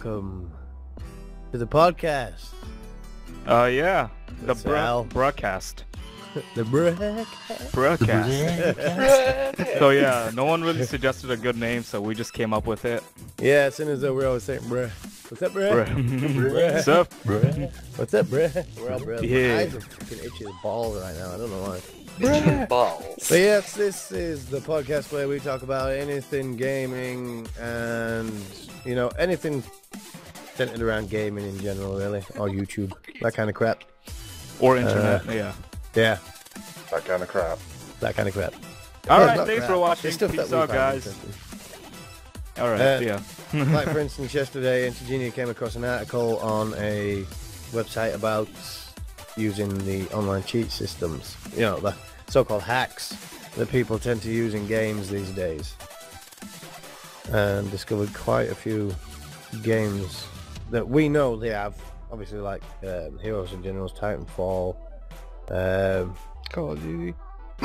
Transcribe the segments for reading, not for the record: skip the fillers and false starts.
welcome to the podcast. Yeah, the Sal. broadcast. The Broadcast. So yeah, no one really suggested a good name, so we just came up with it. Yeah, as soon as we're always saying bruh. What's up, bruh? Bruh. What's up, bruh? What's up, bruh? We're all bruh. Yeah. My eyes are fucking itchy as balls right now. I don't know why. Itchy balls. So yes, this is the podcast where we talk about anything gaming and, you know, anything centered around gaming in general, really, or YouTube, that kind of crap. Or internet, yeah. Yeah, That kind of crap. that kind of crap. Alright, Not thanks crap. for watching. It's stuff that Peace we out, find guys. interesting. Alright, yeah. Like for instance, yesterday Entergenia came across an article on a website about using the online cheat systems, you know, the so-called hacks that people tend to use in games these days, and discovered quite a few games that we know they have, obviously, like Heroes and Generals, Titanfall, Call of Duty.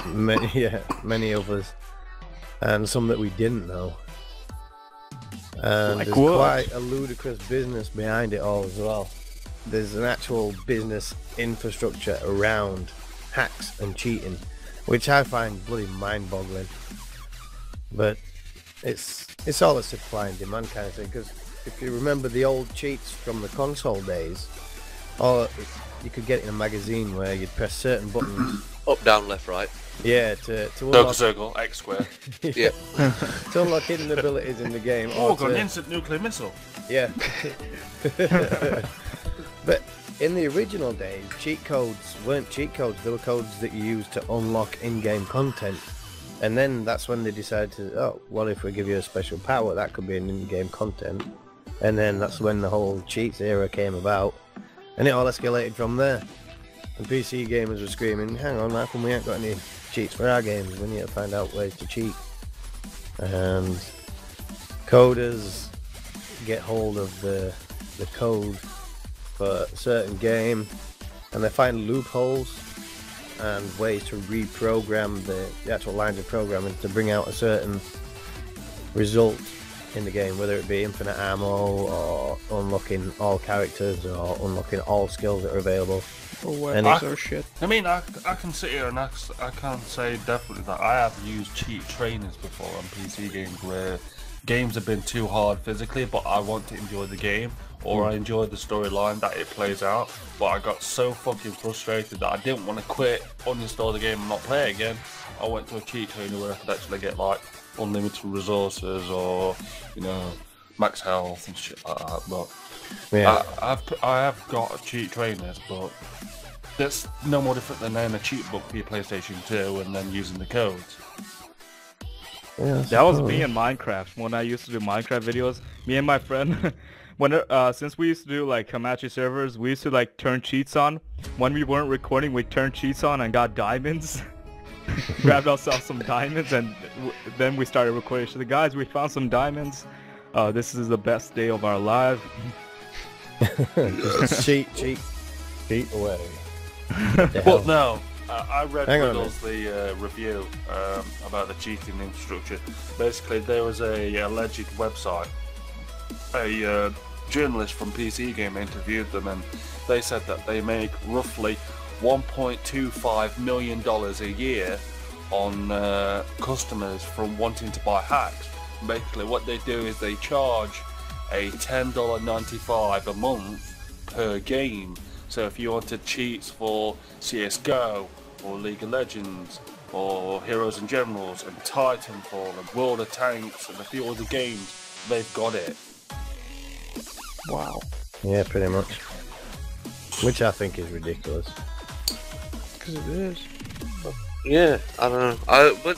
many others, and some that we didn't know. And Like there's what? quite a ludicrous business behind it all as well. There's an actual business infrastructure around hacks and cheating, which I find bloody mind-boggling. But it's all a supply and demand kind of thing, because if you remember the old cheats from the console days, or you could get it in a magazine where you'd press certain buttons. Up, down, left, right. Yeah, to Circle, unlock, circle, X square. Yeah. to unlock hidden abilities in the game. Oh, or got an to- instant nuclear missile. Yeah. But in the original days, cheat codes weren't cheat codes. They were codes that you used to unlock in-game content. And then that's when they decided to, oh, what if we give you a special power? That could be an in-game content. And then that's when the whole cheats era came about. And it all escalated from there. And PC gamers were screaming, hang on, how come we ain't got any cheats for our games? We need to find out ways to cheat. And coders get hold of the code for a certain game, and they find loopholes and ways to reprogram the actual lines of programming to bring out a certain result in the game, whether it be infinite ammo or unlocking all characters or unlocking all skills that are available. Or And weapons it- or shit. I mean, I can sit here and I can say definitely that I have used cheat trainers before on PC games where games have been too hard physically, but I want to enjoy the game, or I enjoy the storyline that it plays out, but I got so fucking frustrated that I didn't want to quit, uninstall the game and not play it again. I went to a cheat trainer where I could actually get like unlimited resources or, you know, max health and shit like that. But Yeah. I have got cheat trainers, but that's no more different than in a cheat book for your PlayStation 2 and then using the codes. Yeah, I That was suppose. me in Minecraft when I used to do Minecraft videos. Me and my friend, since we used to do like Hamachi servers, we used to like turn cheats on. When we weren't recording, we turned cheats on and got diamonds. Grabbed ourselves some diamonds, and then we started recording. So the guys, we found some diamonds. This is the best day of our lives. Just cheat away. The Well, hell? no, I read Hang on a Riddle's the review about the cheating infrastructure. Basically, there was a alleged website. A journalist from PC Game interviewed them, and they said that they make roughly $1.25 million a year on customers from wanting to buy hacks. Basically, what they do is they charge a $10.95 a month per game. So if you wanted cheats for CSGO or League of Legends or Heroes and Generals and Titanfall and World of Tanks and a few other games, they've got it. Wow. Yeah, pretty much. Which I think is ridiculous. Because it is. Yeah, I don't know. But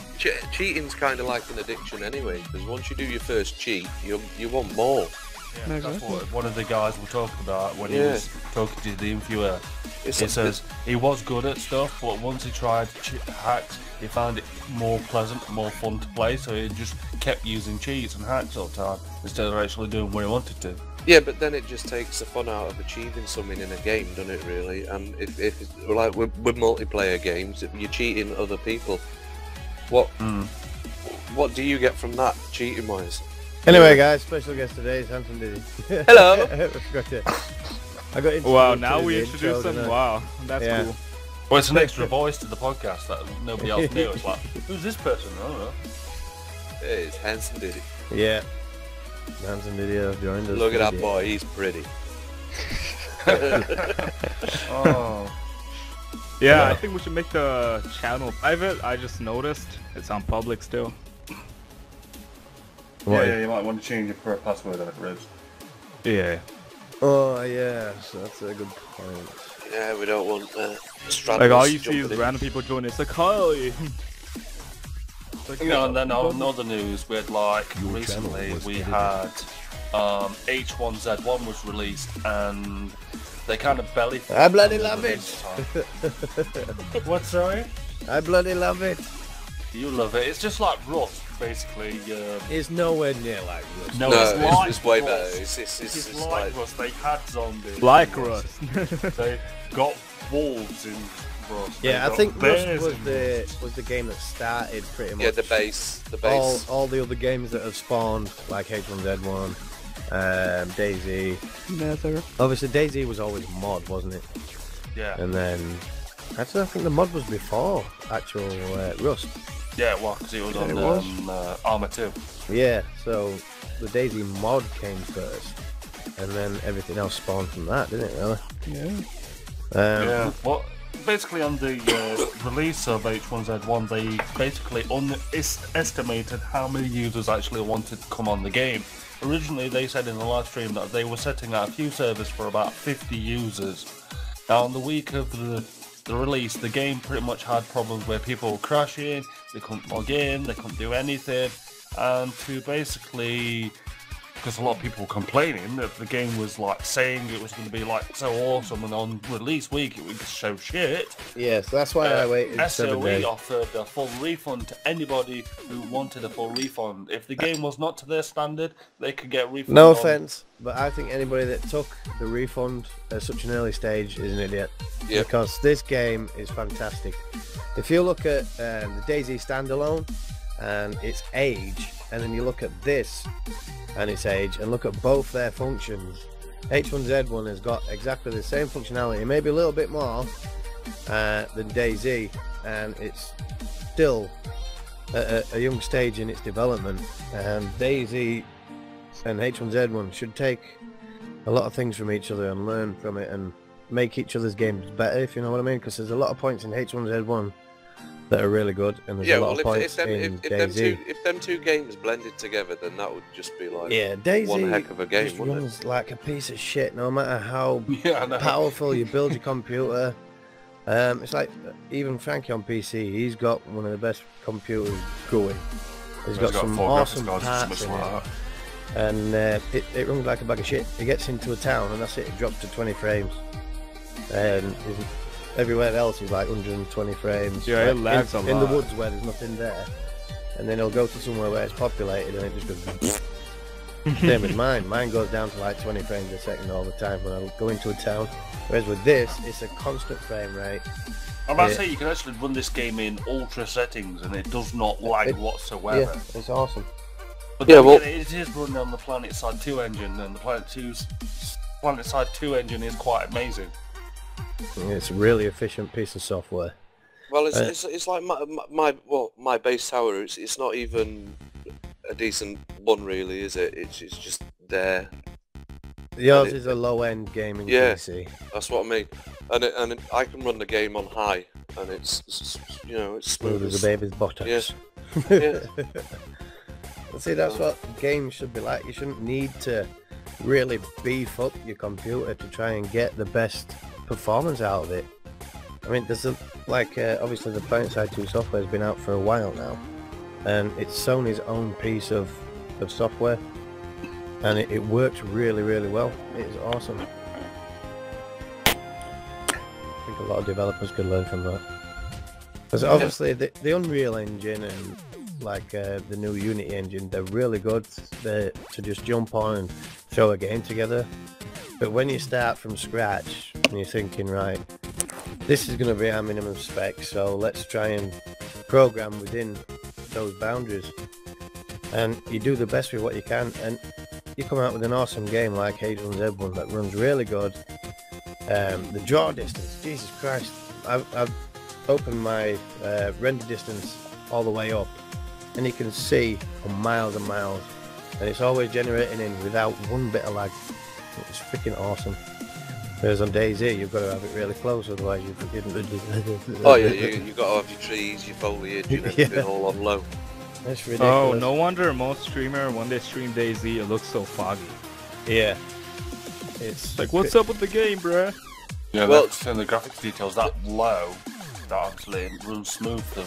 cheating's kind of like an addiction anyway, because once you do your first cheat, you want more. Yeah, that's what one of the guys were talking about when he Yeah. was talking to the interviewer. It's He says he was good at stuff, but once he tried hacks, he found it more pleasant, more fun to play, so he just kept using cheats and hacks all the time instead of actually doing what he wanted to. Yeah, but then it just takes the fun out of achieving something in a game, doesn't it, really? And if it's, like with multiplayer games, if you're cheating other people, what do you get from that, cheating-wise? Anyway, guys, special guest today is Handsome Diddy. Hello. I got Wow, now we the introduced intro, him. didn't I? Wow, that's Yeah. cool. Well, it's an extra voice to the podcast that nobody else knew. It's like, who's this person? I don't know. It's Handsome Diddy. Yeah. Handsome Diddy have joined us. Look at that today. boy, he's pretty. Oh. Yeah, I think we should make the channel private. I just noticed it's on public still. What? Yeah, you might want to change your password on it, Rose. Yeah. Oh, yeah, so that's a good point. Yeah, we don't want Like all you see jumping is in. random people joining. It's like, hi. Like, You know, and then on other news, we had like recently we had H1Z1 was released, and they kind of belly. I bloody love it. What, sorry? I bloody love it. You love it. It's just like Rust, basically. It's nowhere near like Rust. No, No, it's like it's way Rust. better. It's It's like like Rust. They had zombies. like Rust. They got wolves in Rust. They Yeah, I got think Rust bears was in the game that started pretty much. yeah, the base. All the other games that have spawned, like H1Z1, DayZ. Obviously, DayZ was always mod, wasn't it? Yeah, And then, actually, I think the mod was before actual Rust. yeah, well, because it was on it was. Armour 2. Yeah, so the DayZ mod came first, and then everything else spawned from that, didn't it? Really? Yeah. Yeah, well, basically on the release of H1Z1, they basically estimated how many users actually wanted to come on the game. Originally, they said in the live stream that they were setting out a few servers for about 50 users. Now, on the week of the release, the game pretty much had problems where people were crashing, they couldn't log in, they couldn't do anything, and to basically, because a lot of people were complaining that the game was like saying it was going to be like so awesome, and on release week it was so shit. Yeah, so that's why I waited 7 days. SOE offered a full refund to anybody who wanted a full refund. If the game was not to their standard, they could get refund. No on- offense, but I think anybody that took the refund at such an early stage is an idiot. Yeah. Because this game is fantastic. If you look at the DayZ standalone and its age, and then you look at this and its age, and look at both their functions, H1Z1 has got exactly the same functionality, maybe a little bit more than DayZ, and it's still at a young stage in its development. And DayZ and H1Z1 should take a lot of things from each other and learn from it and make each other's games better, if you know what I mean, because there's a lot of points in H1Z1 that are really good, and there's Yeah, a lot well, of points in DayZ. if them two games blended together, then that would just be like Yeah, DayZ one heck of a game, just wouldn't it? runs like a piece of shit, no matter how Yeah, I know. powerful you build your computer. It's like even Frankie on PC, he's got one of the best computers going. He's got some four awesome graphics cards or parts something in like it, that. and it runs like a bag of shit. He gets into a town and that's it, it drops to 20 frames, and everywhere else is like 120 frames. Yeah, it Like, lags a in the lot. woods where there's nothing there, and then he'll go to somewhere where it's populated and it just goes. Same with mine. Mine goes down to like 20 frames a second all the time when I go into a town. Whereas with this, it's a constant frame rate. I'm about to Yeah. say you can actually run this game in ultra settings and it does not lag It- whatsoever. Yeah, it's awesome. But Yeah, then well- again, it is running on the Planet Side 2 engine, and the Planet Side 2 engine is quite amazing. It's a really efficient piece of software. Well, it's like my base tower. It's not even a decent one, really, is it? It's just there. Yours it- is a low-end gaming Yeah. PC. That's what I mean. And I can run the game on high, and it's it's Smooth smooth as a baby's buttocks. Yeah. See, that's what games should be like. You shouldn't need to really beef up your computer to try and get the best performance out of it. I mean, there's obviously the Planet Side 2 software has been out for a while now, and it's Sony's own piece of software, and it works really, really well. It is awesome. I think a lot of developers could learn from that. Because obviously the Unreal Engine and the new Unity engine, they're really good to just jump on and throw a game together. But when you start from scratch and you're thinking, right, this is going to be our minimum spec, so let's try and program within those boundaries. and you do the best with what you can, and you come out with an awesome game like H1Z1 that runs really good. The draw distance, Jesus Christ, I've opened my render distance all the way up, and you can see for miles and miles, and it's always generating in without one bit of lag. It's freaking awesome. Whereas on DayZ, you've got to have it really close, otherwise you Oh yeah, you've got to have your trees, your foliage, and everything all on low. That's ridiculous. Oh, no wonder most streamer, when they stream DayZ, it looks so foggy. Yeah. It's Like, what's up with the game, bruh? Yeah, Well- that's in the graphics details that low, that obviously it runs smooth and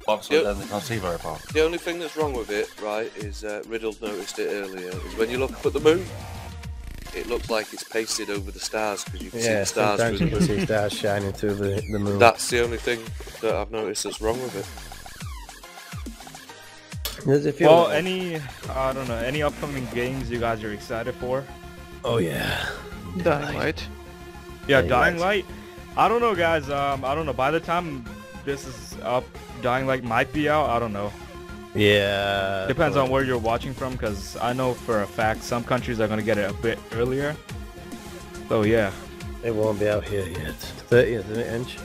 obviously then they can't see very far. The only thing that's wrong with it, right, is Riddle noticed it earlier, is when you look up at the moon, it looks like it's pasted over the stars, because you can see the stars sometimes through you the can moon. see stars shining through the moon. That's the only thing that I've noticed that's wrong with it. There's a few Well, of them. I don't know, any upcoming games you guys are excited for? Oh yeah. Dying Light. Yeah, Dying Dying Light. Light. I don't know, guys. I don't know. By the time this is up, Dying Light might be out. I don't know. Yeah. Depends on where you're watching from, because I know for a fact some countries are gonna get it a bit earlier. So yeah. It won't be out here yet. 30th, isn't it, Inch?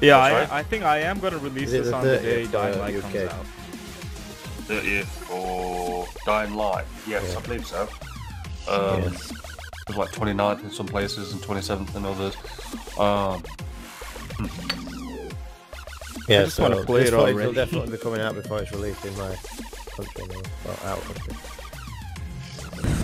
Yeah, That's right. I think I am gonna release Is it this the on the 30th day for Dying Light UK? comes out. 30th for Dying Light. Yes, Yeah. I believe so. Yes. It was like 29th in some places and 27th in others. Yeah, just wanna play this it footage already. will definitely be coming out before it's released in my country now. Or out of country.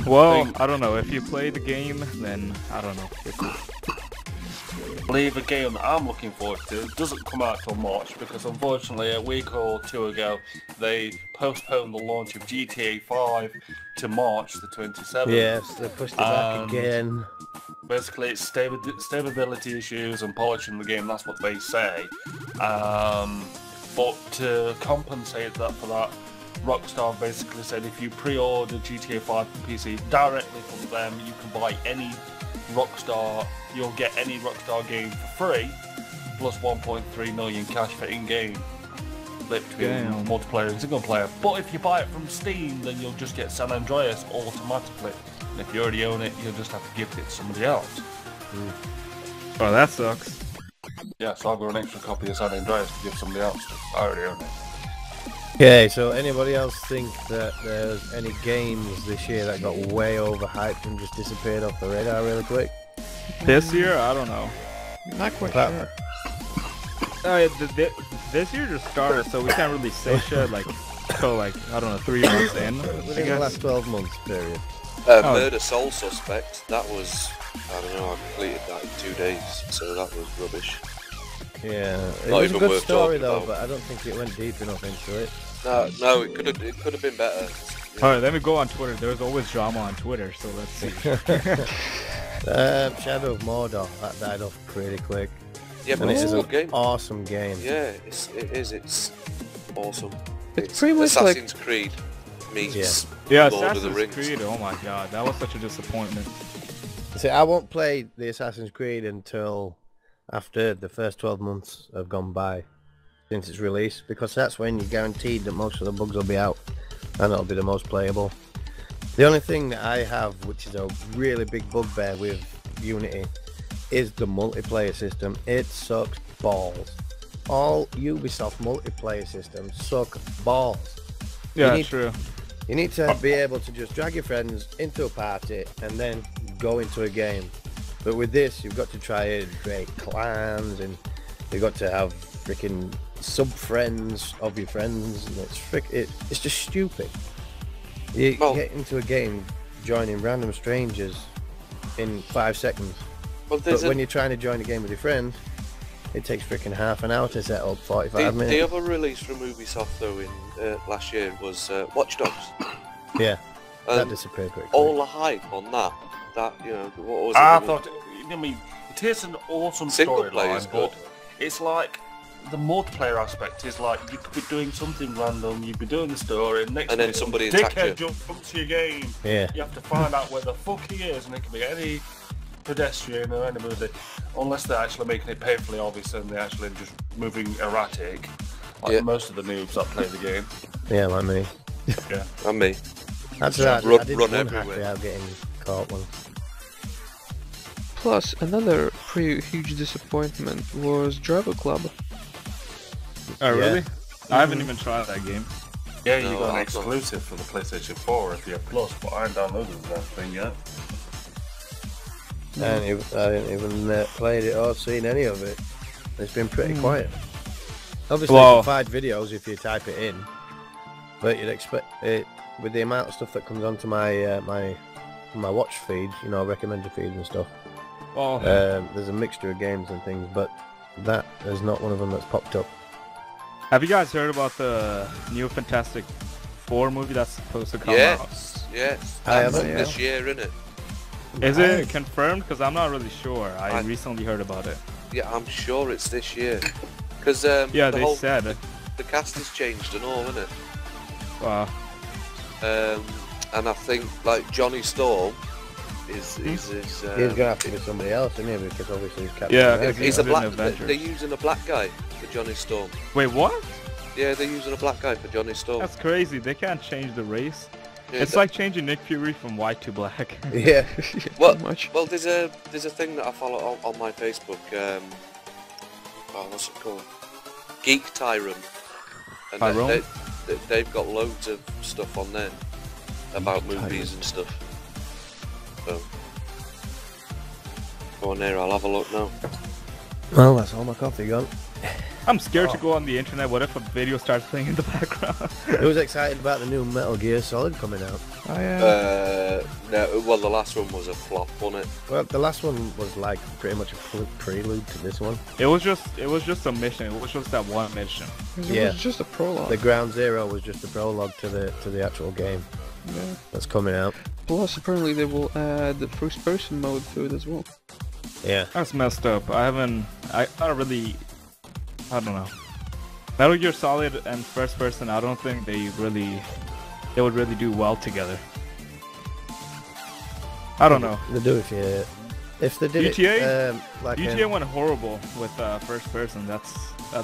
Well, Thing- I don't know. If you play the game, then I don't know. I believe a game that I'm looking forward to doesn't come out till March because unfortunately a week or two ago they postponed the launch of GTA 5 to March the 27th. Yes, they pushed it back And again. Basically it's stability issues and polishing the game, that's what they say. But to compensate for that, Rockstar basically said if you pre-order GTA 5 for PC directly from them, you can buy any Rockstar, you'll get any Rockstar game for free, plus 1.3 million cash for in-game, split between Damn. multiplayer and single player. But if you buy it from Steam, then you'll just get San Andreas automatically. And if you already own it, you'll just have to gift it to somebody else. Oh, that sucks. Yeah, so I've got an extra copy of San Andreas to give somebody else. I already own it. Okay, so anybody else think that there's any games this year that got way overhyped and just disappeared off the radar really quick? This year, I don't know. Not quite Well, sure. This year just started, so we can't really say shit like till like I don't know 3 months in. I Within the guess. last 12 months period. Murder Soul Suspect, that was, I don't know, I completed that in 2 days, so that was rubbish. Yeah, it Not was a even good worth story talking though, about. but I don't think it went deep enough into it. No, it could have been better. Alright, let me go on Twitter. There's always drama on Twitter, so let's see. Shadow of Mordor, that died off pretty quick. Yeah, but And it it's is a an good game. awesome game. Yeah, it's awesome. It's pretty much like- Assassin's Creed meets Yeah, Lord of the Assassin's Rings. Creed. Oh my god, that was such a disappointment. See, I won't play the Assassin's Creed until after the first 12 months have gone by since its release, because that's when you're guaranteed that most of the bugs will be out and it'll be the most playable. The only thing that I have, which is a really big bugbear with Unity, is the multiplayer system. It sucks balls. All Ubisoft multiplayer systems suck balls. Yeah, need- true. You need to be able to just drag your friends into a party and then go into a game. But with this, you've got to try and create clans, and you've got to have freaking sub-friends of your friends, and it's just stupid. You Well- get into a game joining random strangers in 5 seconds. Well, But when you're trying to join a game with your friends, it takes freaking half an hour to set up, 45 the minutes. other release from Ubisoft though in last year was Watch Dogs. Yeah, that Um, disappeared quickly. all the hype on that you know, what was it? I It was- thought, I mean, it is an awesome Single player is storyline, good. but it's like the multiplayer aspect is like you could be doing something random, you'd be doing the story, and next And then minute somebody some attacks you. dickhead jumps to your game. Yeah. You have to find out where the fuck he is, and it can be any pedestrian or anybody, unless they're actually making it painfully obvious and they're actually just moving erratic, like Yeah. most of the noobs that play the game. Yeah, like me. Yeah. And me. That's right. Run- I did run one hack everywhere. without getting caught once. Plus, another pretty huge disappointment was Driver Club. Oh, really? Yeah. I haven't even tried that game. Yeah, No, you got an I've not. exclusive for the PlayStation 4 if you're Plus, but I ain't downloaded that thing yet. I didn't even played it or seen any of it. It's been pretty quiet. Obviously, you Well- can find videos if you type it in, but you'd expect it with the amount of stuff that comes onto my my watch feed, you know, recommended feeds and stuff. Well, There's a mixture of games and things, but that is not one of them that's popped up. have you guys heard about the new Fantastic Four movie that's supposed to come out? Yes. I That's haven't, this year, isn't it? Is it confirmed? Because I'm not really sure. I recently heard about it. Yeah, I'm sure it's this year. Because Yeah, they said. the cast has changed and all, isn't it? Wow. And I think like Johnny Storm is He's gonna have to be somebody else, isn't he? Because obviously he's Captain Yeah, America. he's a in black. Avengers. They're using a black guy for Johnny Storm. Wait, what? Yeah, they're using a black guy for Johnny Storm. That's crazy. They can't change the race. Yeah, It's like changing Nick Fury from white to black. Yeah. Well, Too much. well, there's a thing that I follow on my Facebook. What's it called? Geek Tyrant. And Tyrone? they've got loads of stuff on there about movies and stuff. So go on there. I'll have a look now. Well, that's all my coffee gone. I'm scared to go on the internet. What if a video starts playing in the background? Who's excited about the new Metal Gear Solid coming out? I am. No, well, the last one was a flop, wasn't it? Well, the last one was like pretty much a prelude to this one. It was just a mission. It was just that one mission. It yeah. was just a prologue. The Ground Zero was just a prologue to the actual game Yeah. that's coming out. Plus, apparently they will add the first-person mode to it as well. Yeah. That's messed up. I don't know. Metal Gear Solid and first person, I don't think they would really do well together. I don't know. They do if they did GTA? it like GTA went horrible with first person. That's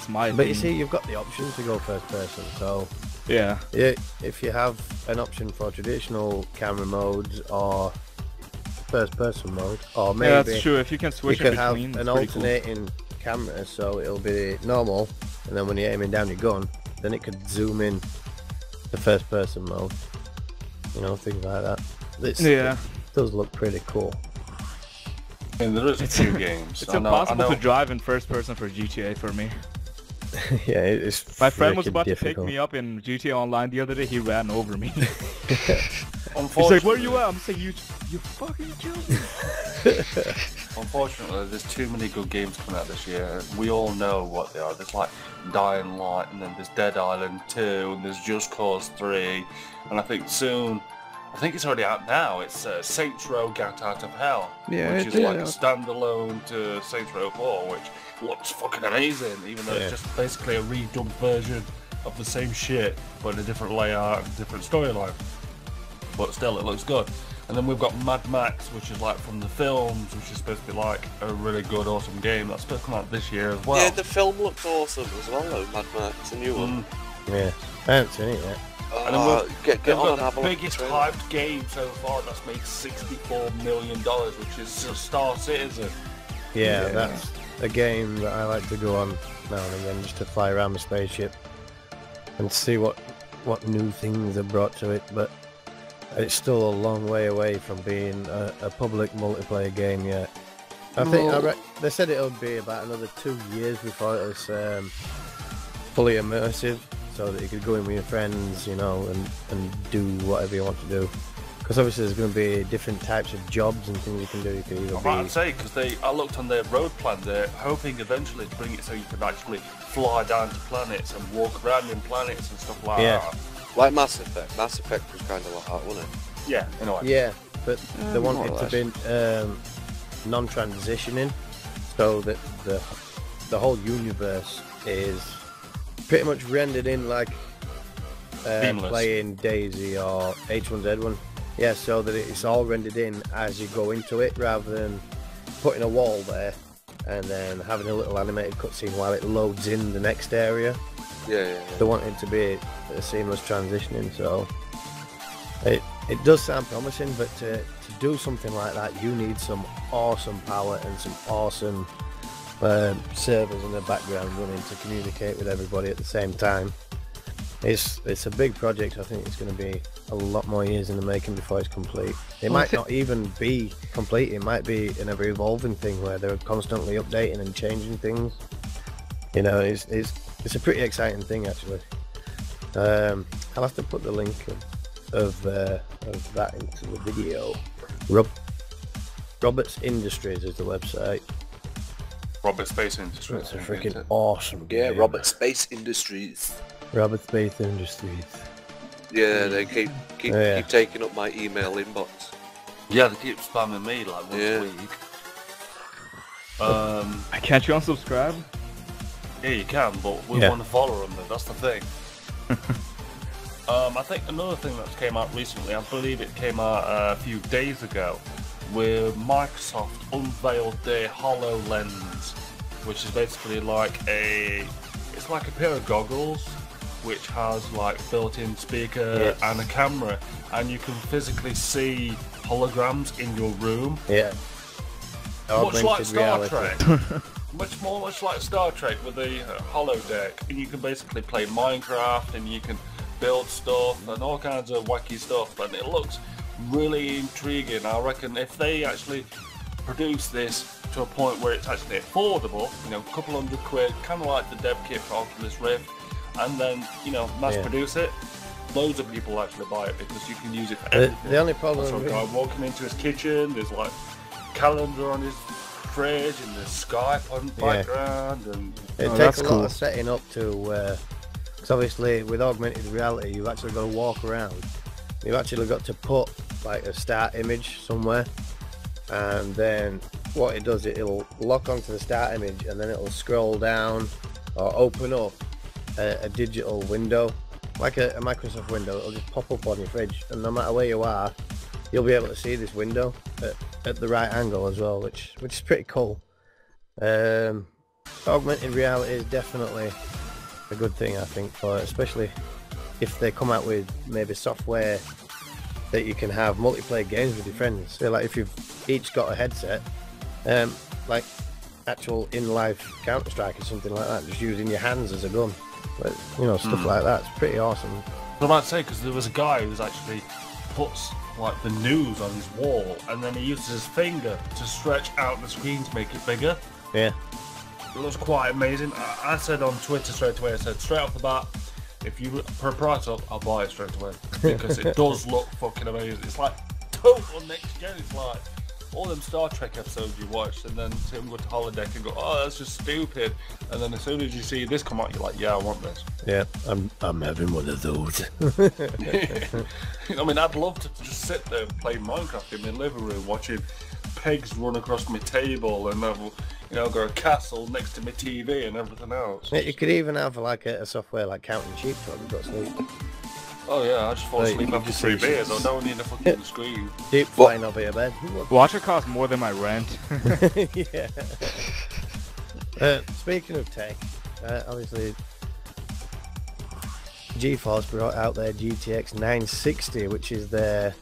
my opinion. but you see, you've got the option to go first person, so Yeah. yeah, if you have an option for traditional camera modes or first person mode, or maybe Yeah, that's true. If you can you switch could in have between, an it's pretty cool. alternating camera, so it'll be normal, and then when you're aiming down your gun, then it could zoom in the first person mode. You know, things like that. Yeah. It does look pretty cool. And there is a few games. It's I know- impossible to drive in first person for GTA for me. Yeah, it's My friend was freaking about difficult. to pick me up in GTA Online the other day. He ran over me. He's Unfortunately, like, "Where you at?" I'm saying, "You fucking killed me." Unfortunately, there's too many good games coming out this year. We all know what they are. There's like Dying Light, and then there's Dead Island 2, and there's Just Cause 3, and I think soon, I think it's already out now, it's Saints Row Get Out of Hell, Yeah, which it is like did. a standalone to Saints Row 4, which looks fucking amazing, even though Yeah. it's just basically a redubbed version of the same shit, but in a different layout and different storyline. But still, it looks good. And then we've got Mad Max, which is like from the films, which is supposed to be like a really good, awesome game. That's supposed to come out this year as well. Yeah, the film looks awesome as well, though. Mad Max, a new one. Yeah, I haven't seen it yet. And then Get they've on and got have the a look. biggest hyped game so far that's made $64 million, which is Star Citizen. Yeah, Yeah. that's a game that I like to go on now and again, just to fly around the spaceship and see what new things are brought to it. But it's still a long way away from being a public multiplayer game yet. I think Well- they said it'll be about another 2 years before it was fully immersive, so that you could go in with your friends, you know, and do whatever you want to do. Because obviously there's going to be different types of jobs and things you can do. You can either I might be say, because I looked on their road plan, they're hoping eventually to bring it so you can actually fly down to planets and walk around in planets and stuff like Yeah. that. Like Mass Effect. Mass Effect was kind of like that, wasn't it? Yeah, in a way. Yeah, but they want more it or to be non-transitioning, so that the whole universe is pretty much rendered in like Seamless. playing DayZ or H1Z1. Yeah, so that it's all rendered in as you go into it, rather than putting a wall there and then having a little animated cutscene while it loads in the next area. Yeah. They want it to be a seamless transitioning, so it does sound promising, but to do something like that, you need some awesome power and some awesome servers in the background running to communicate with everybody at the same time. It's a big project. I think it's going to be a lot more years in the making before it's complete. It might not even be complete. It might be an ever evolving thing where they're constantly updating and changing things. You know, it's a pretty exciting thing actually. I'll have to put the link of that into the video. Roberts Industries is the website. Robert Space Industries. It's a freaking awesome game. Yeah, Robert Space Industries. Robert Space Industries. Yeah, they keep taking up my email inbox. Yeah, they keep spamming me like once a week. Can't you unsubscribe? Yeah, you can, but we want to follow them. That's the thing. I think another thing that came out recently, I believe it came out a few days ago, where Microsoft unveiled their HoloLens, which is basically like it's like a pair of goggles, which has like built-in speaker and a camera, and you can physically see holograms in your room. Yeah. Much like Star Trek. much like Star Trek with the holodeck, and you can basically play Minecraft, and you can build stuff and all kinds of wacky stuff, and it looks really intriguing. I reckon if they actually produce this to a point where it's actually affordable, you know, a couple £100, kind of like the dev kit for Oculus Rift, and then, you know, mass produce it, loads of people actually buy it because you can use it for everything. The only problem with a guy walking into his kitchen, there's like calendar on his fridge, and there's Skype on the background, and it takes a lot of setting up to because obviously with augmented reality you've actually got to walk around. You've actually got to put like a start image somewhere, and then what it does, it'll lock onto the start image, and then it'll scroll down or open up a digital window, like a Microsoft window. It'll just pop up on your fridge, and no matter where you are, you'll be able to see this window at the right angle as well, which is pretty cool. Augmented reality is definitely a good thing, I think, for it, especially if they come out with maybe software that you can have multiplayer games with your friends. So like if you've each got a headset, like actual in-life Counter-Strike or something like that, just using your hands as a gun, but, you know, stuff like that. It's pretty awesome. I might say, because there was a guy who's actually puts like the news on his wall, and then he uses his finger to stretch out the screen to make it bigger. Yeah. It looks quite amazing. I said on Twitter straight away, I said straight off the bat, if you put a price up, I'll buy it straight away, because it does look fucking amazing. It's like total next gen. It's like all them Star Trek episodes you watched, and then see them go to holodeck and go, oh, that's just stupid. And then as soon as you see this come out, you're like, yeah, I want this. Yeah, I'm having one of those. I mean, I'd love to just sit there and play Minecraft in my living room, watching pegs run across my table, and have, you know, got a castle next to my TV and everything else. Yeah, you could even have like a software like counting sheep while you've got sleep. Oh yeah, I just fall asleep after 3 beers. I don't need a fucking screen. Sheep flying over your bed. Watcher costs more than my rent. Yeah. Speaking of tech, obviously GeForce brought out their GTX 960, which is their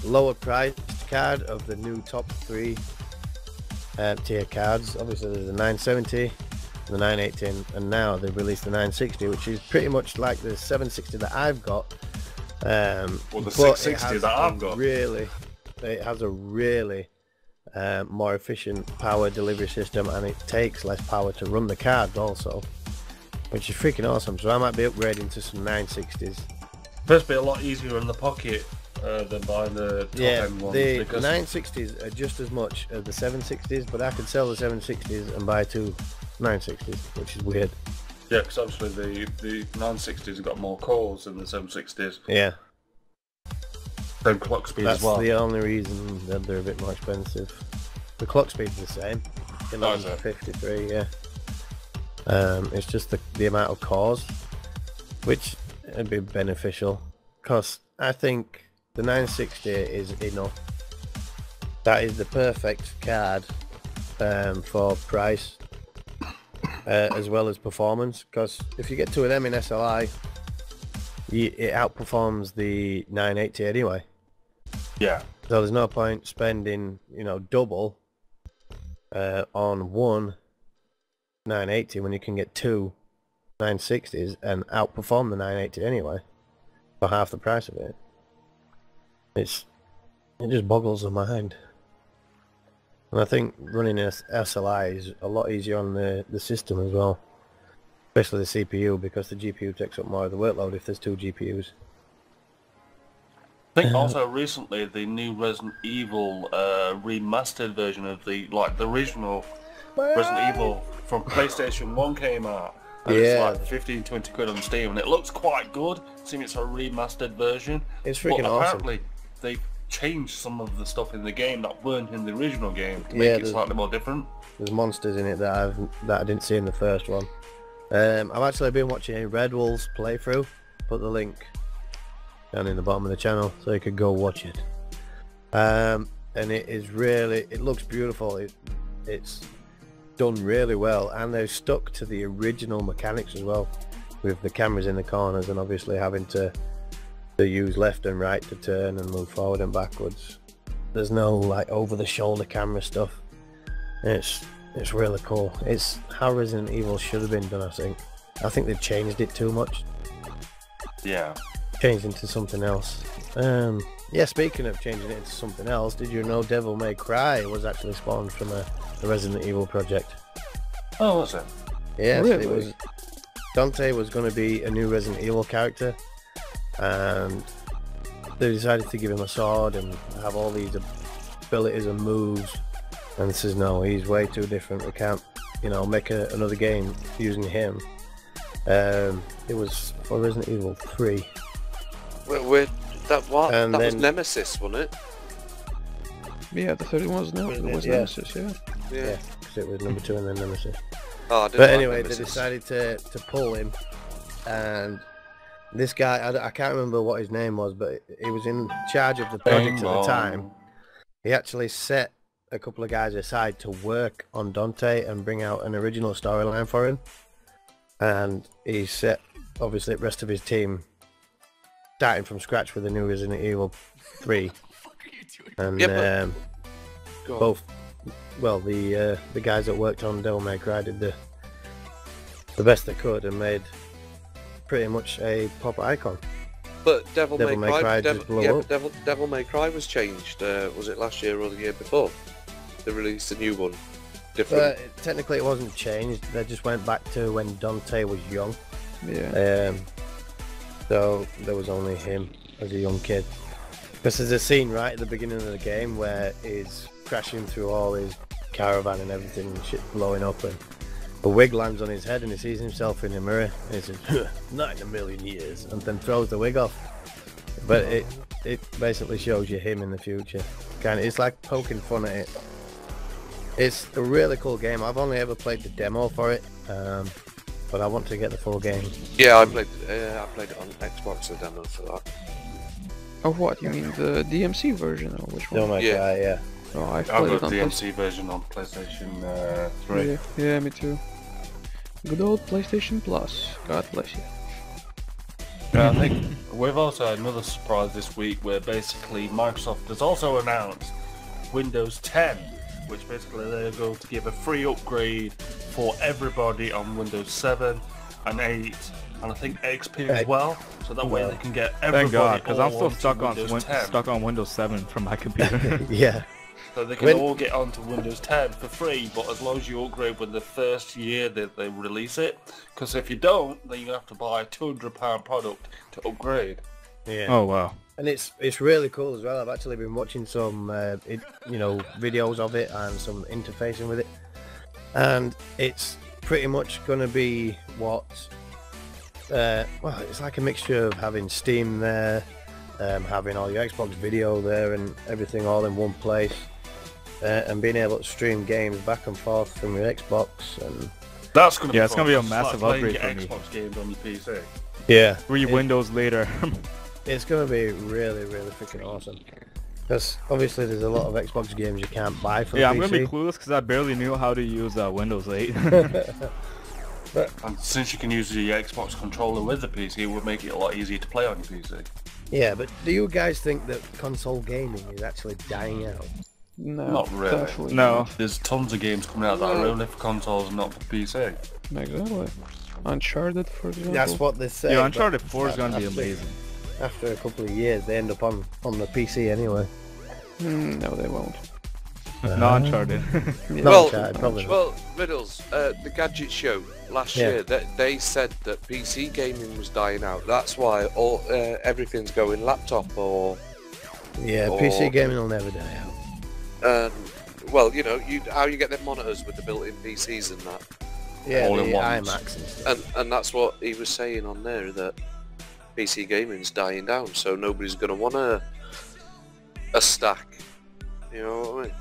lower priced card of the new top 3 tier cards. Obviously there's the 970, the 980, and now they've released the 960, which is pretty much like the 760 that I've got. Well, the 660 that I've got. It has a really more efficient power delivery system, and it takes less power to run the cards also, which is freaking awesome. So I might be upgrading to some 960s. First be a lot easier in the pocket than buying the top end ones. The 960s are just as much as the 760s, but I could sell the 760s and buy 2 960s, which is weird. Yeah, because obviously the 960s have got more cores than the 760s. Yeah. Same clock speed as well. That's the only reason that they're a bit more expensive. The clock speed's the same. 1153, yeah. It's just the amount of cores, which would be beneficial, because I think the 960 is enough. That is the perfect card for price. as well as performance. Because if you get two of them in SLI, it outperforms the 980 anyway. Yeah. So there's no point spending, you know, double on one 980 when you can get two 960s and outperform the 980 anyway for half the price of it. It just boggles the mind. And I think running SLI is a lot easier on the system as well, especially the CPU, because the GPU takes up more of the workload if there's two GPUs. I think also recently the new Resident Evil remastered version of the original Resident Evil from PlayStation 1 came out. And it's like 15-20 quid on Steam, and it looks quite good. Seeing it's a remastered version. It's freaking but awesome. Apparently they changed some of the stuff in the game that weren't in the original game to make it slightly more different. There's monsters in it that I didn't see in the first one. I've actually been watching a Red Wolves playthrough. Put the link down in the bottom of the channel so you could go watch it. And it looks beautiful. It's done really well, and they've stuck to the original mechanics as well, with the cameras in the corners and obviously having to use left and right to turn and move forward and backwards. There's no like over the shoulder camera stuff. It's really cool. It's how Resident Evil should have been done, I think. I think they've changed it too much. Yeah. Changed into something else. Yeah, speaking of changing it into something else, did you know Devil May Cry was actually spawned from a Resident Evil project? Oh, was it? Yes, Really? it was. Dante was going to be a new Resident Evil character, and they decided to give him a sword and have all these abilities and moves, and this is no, he's way too different. We can't, you know, make another game using him. It was for Resident Evil 3. That was Nemesis, wasn't it? Yeah, the third one was Nemesis, yeah. Yeah, because it was number 2 and then Nemesis. Oh, I didn't But like anyway, Nemesis. they decided to pull him, and this guy, I can't remember what his name was, but he was in charge of the project at the time. He actually set a couple of guys aside to work on Dante and bring out an original storyline for him, and he set obviously the rest of his team starting from scratch with the new Resident Evil 3. And Yeah, Go on. both, well, the guys that worked on Devil May Cry did the best they could and made pretty much a pop icon. But Devil Devil May May Cry, Cry just blew up. Devil May Cry was changed. Was it last year or the year before? They released a new one. Different. But technically it wasn't changed, they just went back to when Dante was young. Yeah. So there was only him as a young kid. Because there's a scene right at the beginning of the game where he's crashing through all his caravan and everything and shit blowing up, and a wig lands on his head and he sees himself in a mirror and he says, "Not in a million years," and then throws the wig off. But it basically shows you him in the future. It's like poking fun at it. It's a really cool game. I've only ever played the demo for it, but I want to get the full game. Yeah, I played it on Xbox, the demo for that. Oh, what? You mean the DMC version, or which one? Oh my Yeah. god, yeah. Oh, I I've played got it on the DMC version on PlayStation 3. Yeah, me too. Good old PlayStation Plus. God bless you. Yeah, I think we've also had another surprise this week where basically Microsoft has also announced Windows 10, which basically they're going to give a free upgrade for everybody on Windows 7 and 8, and I think XP as well, so that way they can get everybody. Thank God, because I'm all still onto stuck on Windows 7 from my computer. Yeah. So they can all get onto Windows 10 for free, but as long as you upgrade with the first year that they release it. Because if you don't, then you have to buy a £200 product to upgrade. Yeah. Oh wow. And it's really cool as well. I've actually been watching some videos of it and some interfacing with it, and it's pretty much going to be what well, it's like a mixture of having Steam there, having all your Xbox video there and everything all in one place, and being able to stream games back and forth from your Xbox. And That's going to be it's going to be a fun. It's massive like playing upgrade your for me. Xbox games on your PC. yeah, 3 Windows later. it's going to be really freaking awesome. Because obviously there's a lot of Xbox games you can't buy for Yeah, the I'm PC. going to be clueless because I barely knew how to use Windows 8. And since you can use the Xbox controller with the PC, it would make it a lot easier to play on your PC. Yeah, but do you guys think that console gaming is actually dying out? No, Not really. definitely No. not. There's tons of games coming out that are only for consoles and not for PC. Exactly. Uncharted, for example. That's what they say. Yeah, Uncharted 4 is gonna be after- amazing. After a couple of years, they end up on the PC anyway. No, they won't. Not Uncharted. Yeah. Well, Uncharted, probably. Well, Riddles, the Gadget Show last Yeah. year, they said that PC gaming was dying out. That's why everything's going laptop or... Yeah, or- PC gaming will never die out. Well, you know, how you get them monitors with the built-in PCs and that. Yeah, all the in ones. iMacs and stuff. And that's what he was saying on there, that PC gaming's dying down, so nobody's going to want a stack. You know what I mean?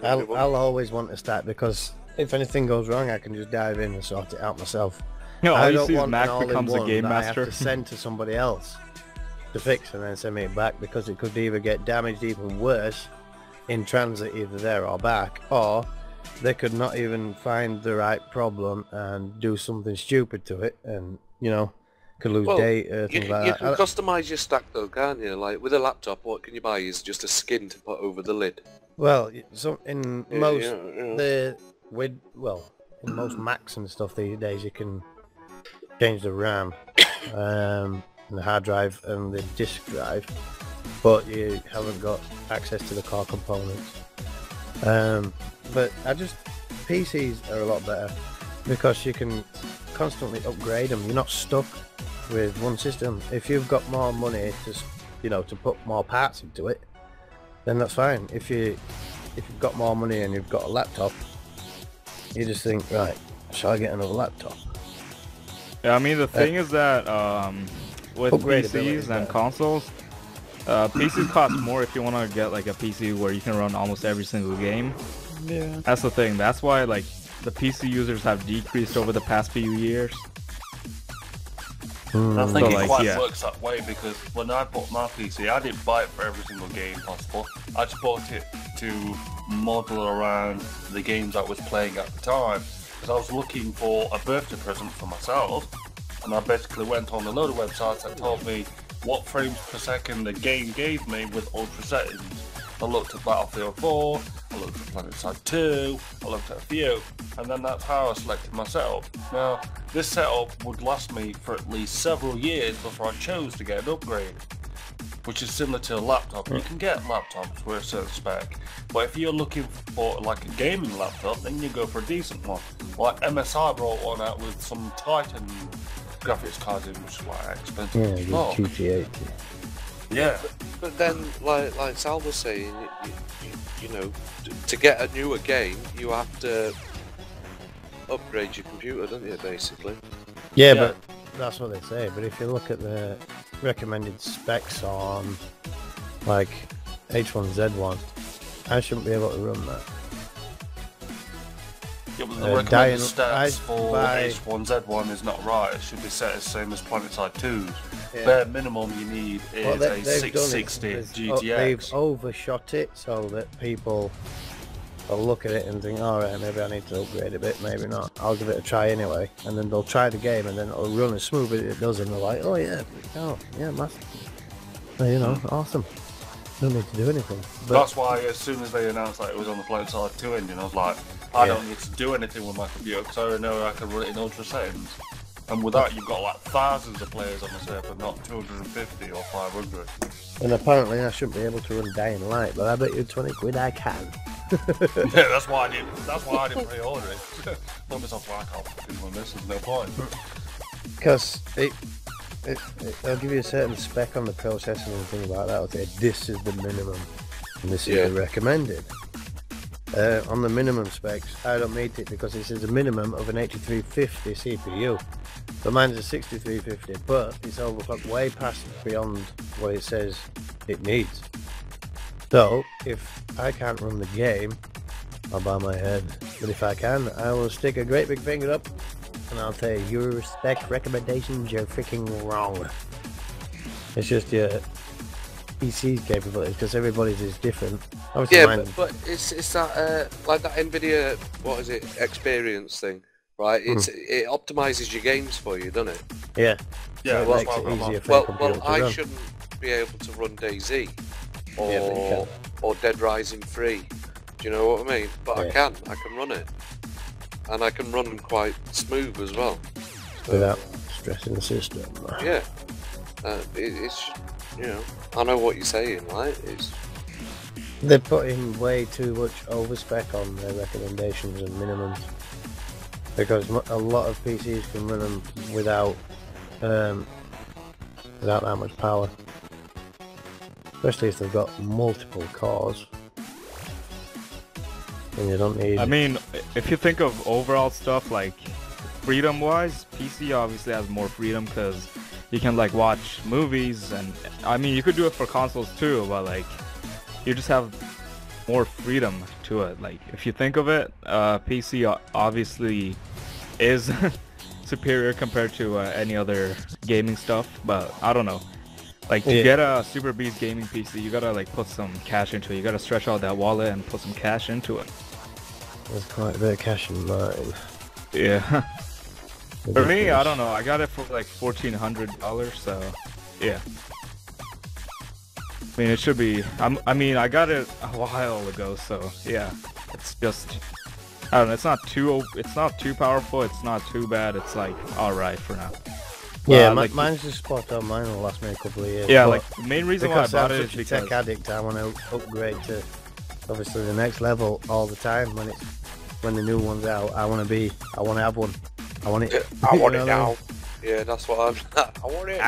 Nobody I'll always want a stack because if anything goes wrong, I can just dive in and sort it out myself. You know, all I you don't see is want Mac an becomes a all-in-one game that I master. have to send to somebody else to fix and then send me it back because it could either get damaged even worse in transit either there or back, or they could not even find the right problem and do something stupid to it and, you know, could lose Well, data, You things like that. can customise your stack though, can't you? Like with a laptop, what can you buy is just a skin to put over the lid. Well, so in Yeah, most yeah. in most Macs and stuff these days, you can change the RAM, and the hard drive and the disk drive, but you haven't got access to the core components. But PCs are a lot better because you can constantly upgrade them. You're not stuck with one system. If you've got more money to put more parts into it, then that's fine. If you've got more money and you've got a laptop, you just think, right, shall I get another laptop? Yeah, I mean the thing is that with Upgradability is PCs and better. consoles, PCs cost more if you want to get like a PC where you can run almost every single game. Yeah. That's the thing. That's why like the PC users have decreased over the past few years. I think So, it like, quite yeah. works that way because when I bought my PC, I didn't buy it for every single game possible. I just bought it to model around the games I was playing at the time. Because I was looking for a birthday present for myself, and I basically went on a load of websites that told me what frames per second the game gave me with ultra settings. I looked at Battlefield 4, I looked at PlanetSide 2, I looked at a few, and then that's how I selected my setup. Now, this setup would last me for at least several years before I chose to get an upgrade, which is similar to a laptop. You can get laptops with a certain spec, but if you're looking for like a gaming laptop, then you go for a decent one. Like MSI brought one out with some Titan graphics cards in, which is like expensive. Yeah, Oh, GT80. yeah. But then, like Sal was saying, you know, to get a newer game, you have to upgrade your computer, don't you, basically? Yeah, Yeah. but that's what they say. But if you look at the recommended specs on like H1Z1, I shouldn't be able to run that. Yeah, but the Dying- recommended stats for by- H1Z1 is not right. It should be set as same as PlanetSide 2's. Yeah. Bare minimum you need is Well, a they've done it. 660 They've GTX. overshot it so that people will look at it and think, alright, maybe I need to upgrade a bit, maybe not. I'll give it a try anyway. And then they'll try the game and then it'll run as smooth as it does and they're like, oh yeah, massive. Well, you know, awesome. Don't need to do anything. But That's why as soon as they announced that it was on the PlanetSide 2 engine, I was like, I don't need to do anything with my computer because I already know I can run it in ultra settings. And with that, you've got like thousands of players on the server, not 250 or 500. and apparently I shouldn't be able to run Dying Light, but I bet you 20 quid I can. Yeah, that's why I didn't pre-order it. Told myself, well, I can't fucking run this, there's no point. Because it'll give you a certain spec on the processor and things like that. It'll say this is the minimum and this is the recommended. On the minimum specs, I don't meet it because it says a minimum of an 8350 CPU. So mine's a 6350, but it's overclocked way past beyond what it says it needs. So if I can't run the game, I'll bow my head. But if I can, I will stick a great big finger up and I'll tell you, your spec recommendations, you're freaking wrong. It's just your PC's capability, because everybody's is different. Obviously Yeah, mine, but it's that like that NVIDIA, what is it, experience thing. right? It optimizes your games for you, doesn't it? Yeah. Yeah, it that's makes what it I'm easier on. for your Well, computer to I run. shouldn't be able to run DayZ Yeah, but you can. or Dead Rising 3. Do you know what I mean? But I Yeah. can run it, and I can run them quite smooth as well. Without stressing the system. Yeah, it's I know what you're saying, right? It's They're putting way too much overspec on their recommendations and minimums. Because a lot of PCs can run them without that much power. Especially if they've got multiple cores. And you don't need... I mean, if you think of overall stuff like freedom-wise, PC obviously has more freedom because you can like watch movies, and I mean you could do it for consoles too, but like you just have more freedom to it. Like if you think of it, PC obviously is superior compared to any other gaming stuff, but I don't know. Like to get a Super Beast gaming PC, you gotta like put some cash into it. You gotta stretch out that wallet and put some cash into it. There's quite a bit of cash in mine. Yeah. For me, I don't know. I got it for like $1,400, so yeah. I mean, it should be. I mean, I got it a while ago, so yeah. It's just, I don't know. It's not too powerful. It's not too bad. It's like all right for now. Yeah, like, mine's just spot on. Mine will last me a couple of years. Yeah, but like the main reason why I because bought I'm it is such a because tech addict, I want to upgrade to obviously the next level all the time. When the new one's out, I want to have one. I want it. Yeah, I want You it know what I now. mean? Yeah, that's what I'm. I want it.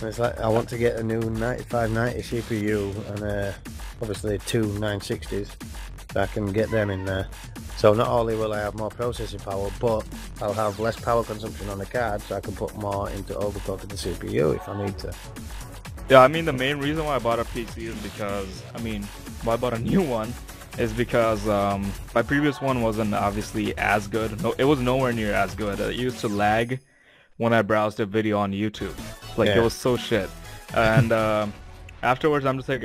And it's like I want to get a new 9590 CPU and obviously two 960s, so I can get them in there. So not only will I have more processing power, but I'll have less power consumption on the card, so I can put more into overclocking the CPU if I need to. Yeah, I mean the main reason why I bought a PC is because why I bought a new one is because my previous one wasn't obviously as good. No, it was nowhere near as good. It used to lag when I browsed a video on YouTube. Like it was so shit. And afterwards I'm just like,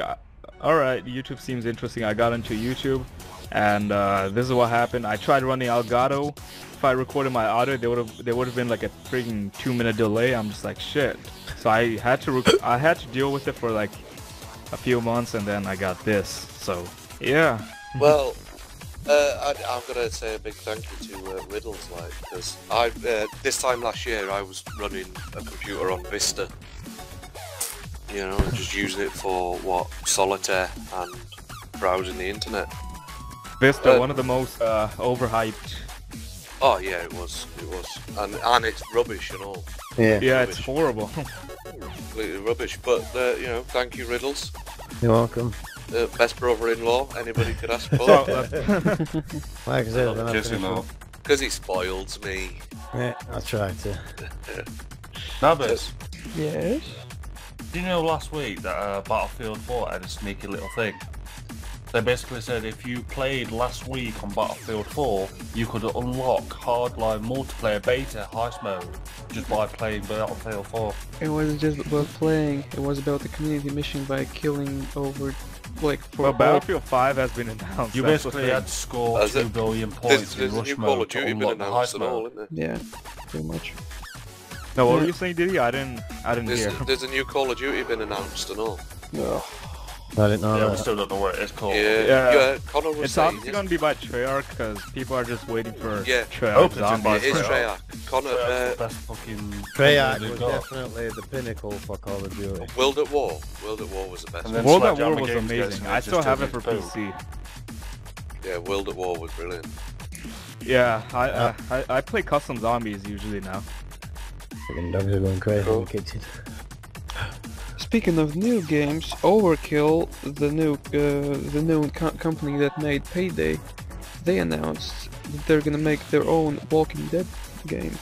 alright, YouTube seems interesting. I got into YouTube, and this is what happened. I tried running Elgato. If I recorded my audio, there would have been like a freaking 2-minute delay. I'm just like shit. So I had to deal with it for like a few months, and then I got this. So yeah. Well, I'm gonna say a big thank you to Riddles, like, because this time last year I was running a computer on Vista, you know, and just using it for solitaire and browsing the internet. Vista, one of the most overhyped. Oh yeah, it was, and it's rubbish and all. Yeah. Yeah, it's horrible. Completely rubbish. But you know, thank you, Riddles. You're welcome. Best brother-in-law anybody could ask for. Like I said, when I Kissing finish off. Because he spoils me. yeah, I'll try to. Nabis, Yes? do you know last week that Battlefield 4 had a sneaky little thing? They basically said if you played last week on Battlefield 4, you could unlock hardline multiplayer beta heist mode just by playing Battlefield 4. It wasn't just about playing, it was about the community mission by killing over, like, for Well, Battlefield 5 has been announced. You that's the basically thing. had to score Has 2 it? billion points There's in a rush new Call mode of to Duty been unlock the announced heist and all, mode. isn't there? Yeah, pretty much. No, what were Yeah. you saying, Diddy? I didn't hear. There's a new Call of Duty been announced and all. Ugh. I didn't know Yeah, we that. still don't know what it is called. Yeah, Connor was It's saying obviously gonna be by Treyarch because people are just waiting for Yeah. Treyarch Hope it's zombies. by it is Treyarch. Treyarch. Connor, That's the best fucking Treyarch thing was they've got. definitely the pinnacle for Call of Duty. World at War. World at War was the best And one. then World at War Sledgehammer was Games gets amazing. it I just still have to it for boom. PC. Yeah, World at War was brilliant. Yeah, I play custom zombies usually now. Fucking dogs are going crazy Cool. in the kitchen. Speaking of new games, Overkill, the new company that made Payday, they announced that they're gonna make their own Walking Dead game.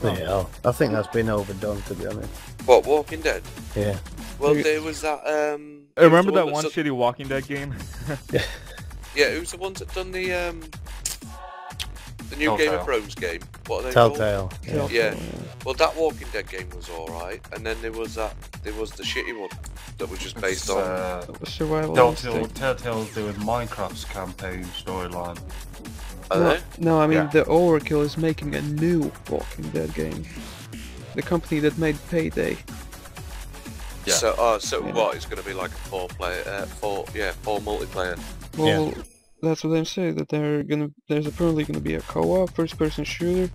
Yeah, I think that's been overdone, to be honest. What, Walking Dead? Yeah. Well, Okay. there was that, Hey, remember that that one shitty Walking Dead game? Yeah, who's the ones that done the new Game of Telltale. Thrones game? What are they called? Telltale. Yeah. Telltale, Yeah. Well, that Walking Dead game was alright, and then there was the shitty one that was just based on... Survival Telltale, Instinct. Telltale's doing Minecraft's campaign storyline. No, I mean Yeah. the Overkill is making a new Walking Dead game. The company that made Payday. Yeah. So, Yeah. what? It's going to be like a four multiplayer. Well, that's what I'm saying. That there's apparently gonna be a co-op first-person shooter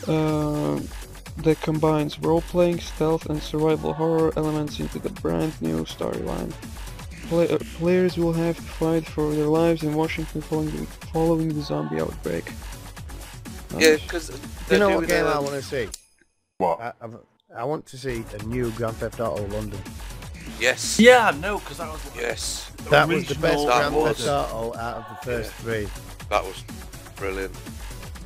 that combines role-playing, stealth, and survival horror elements into the brand new storyline. Players will have to fight for their lives in Washington following the zombie outbreak. Yeah, Nice. because You know what game I want to see? What? I want to see a new Grand Theft Auto London. Yes. Yeah, no, because that was Yes. That was the best original- That Grand was. Theft Auto out of the first three. That was brilliant.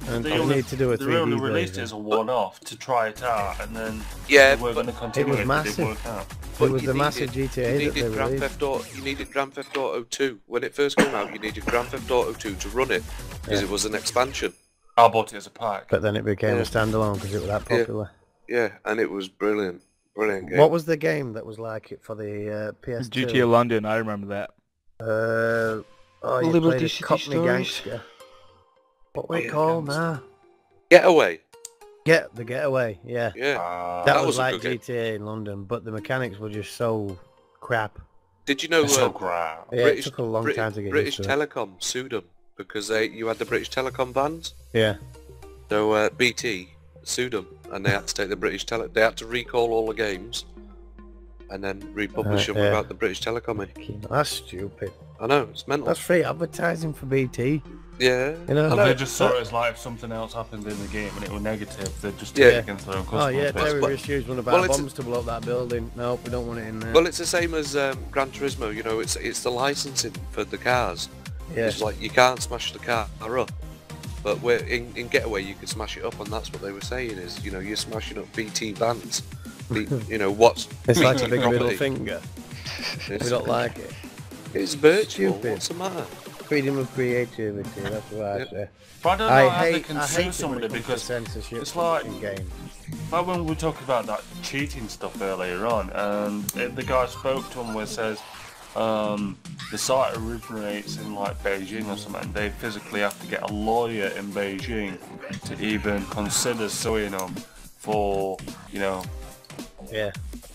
And They I only- need to do a They 3D only released it version. as a one-off to try it out, and then Yeah, they were but going to continue was it, massive. but it didn't work out. It was you the massive needed- GTA you that they needed Grand released. Theft Auto. You needed Grand Theft Auto 2 when it first came out. You needed Grand Theft Auto 2 to run it because Yeah. it was an expansion. I bought it as a pack. But then it became Yeah. a standalone because it was that Yeah. popular. Yeah, and it was brilliant. Brilliant game. What was the game that was like it for the PS2? GTA London, I remember that. You Liberty played a City Cockney Stories? gangster. What were Oh, it yeah, called gangster. now? Getaway? The Getaway, yeah. Yeah. That, that was was a like good game. GTA in London, but the mechanics were just so crap. Did you know It's so crap. Yeah, British, it took a long time to get British used to it. Telecom sued them because you had the British Telecom vans? Yeah. So BT sued them and they had to take the they had to recall all the games and then republish them yeah. without the British Telecom in. That's stupid. I know, it's mental. That's free advertising for BT. Yeah. You know? I So know. they just saw it as like if something else happened in the game and it was negative, they'd just Yeah. take it against their own customers. Oh yeah, basically. terrorists use one of well, our it's- bombs to blow up that building. Nope, we don't want it in there. Well, it's the same as Gran Turismo, you know, it's the licensing for the cars. yeah. It's like you can't smash the car up. But in Getaway you can smash it up, and that's what they were saying is, you know, you're smashing up BT vans. You know, what's It's like a BT big middle property. finger. We don't like it. It's virtual, Stupid. what's the matter? Freedom of creativity, that's what I Yep. say. But I don't know how they I can hate sue it when somebody it comes to because censorship it's like- in games. like when we were talking about that cheating stuff earlier on, and the guy spoke to him where it says the site originates in like Beijing or something. They physically have to get a lawyer in Beijing to even consider suing them for, you know, Yeah.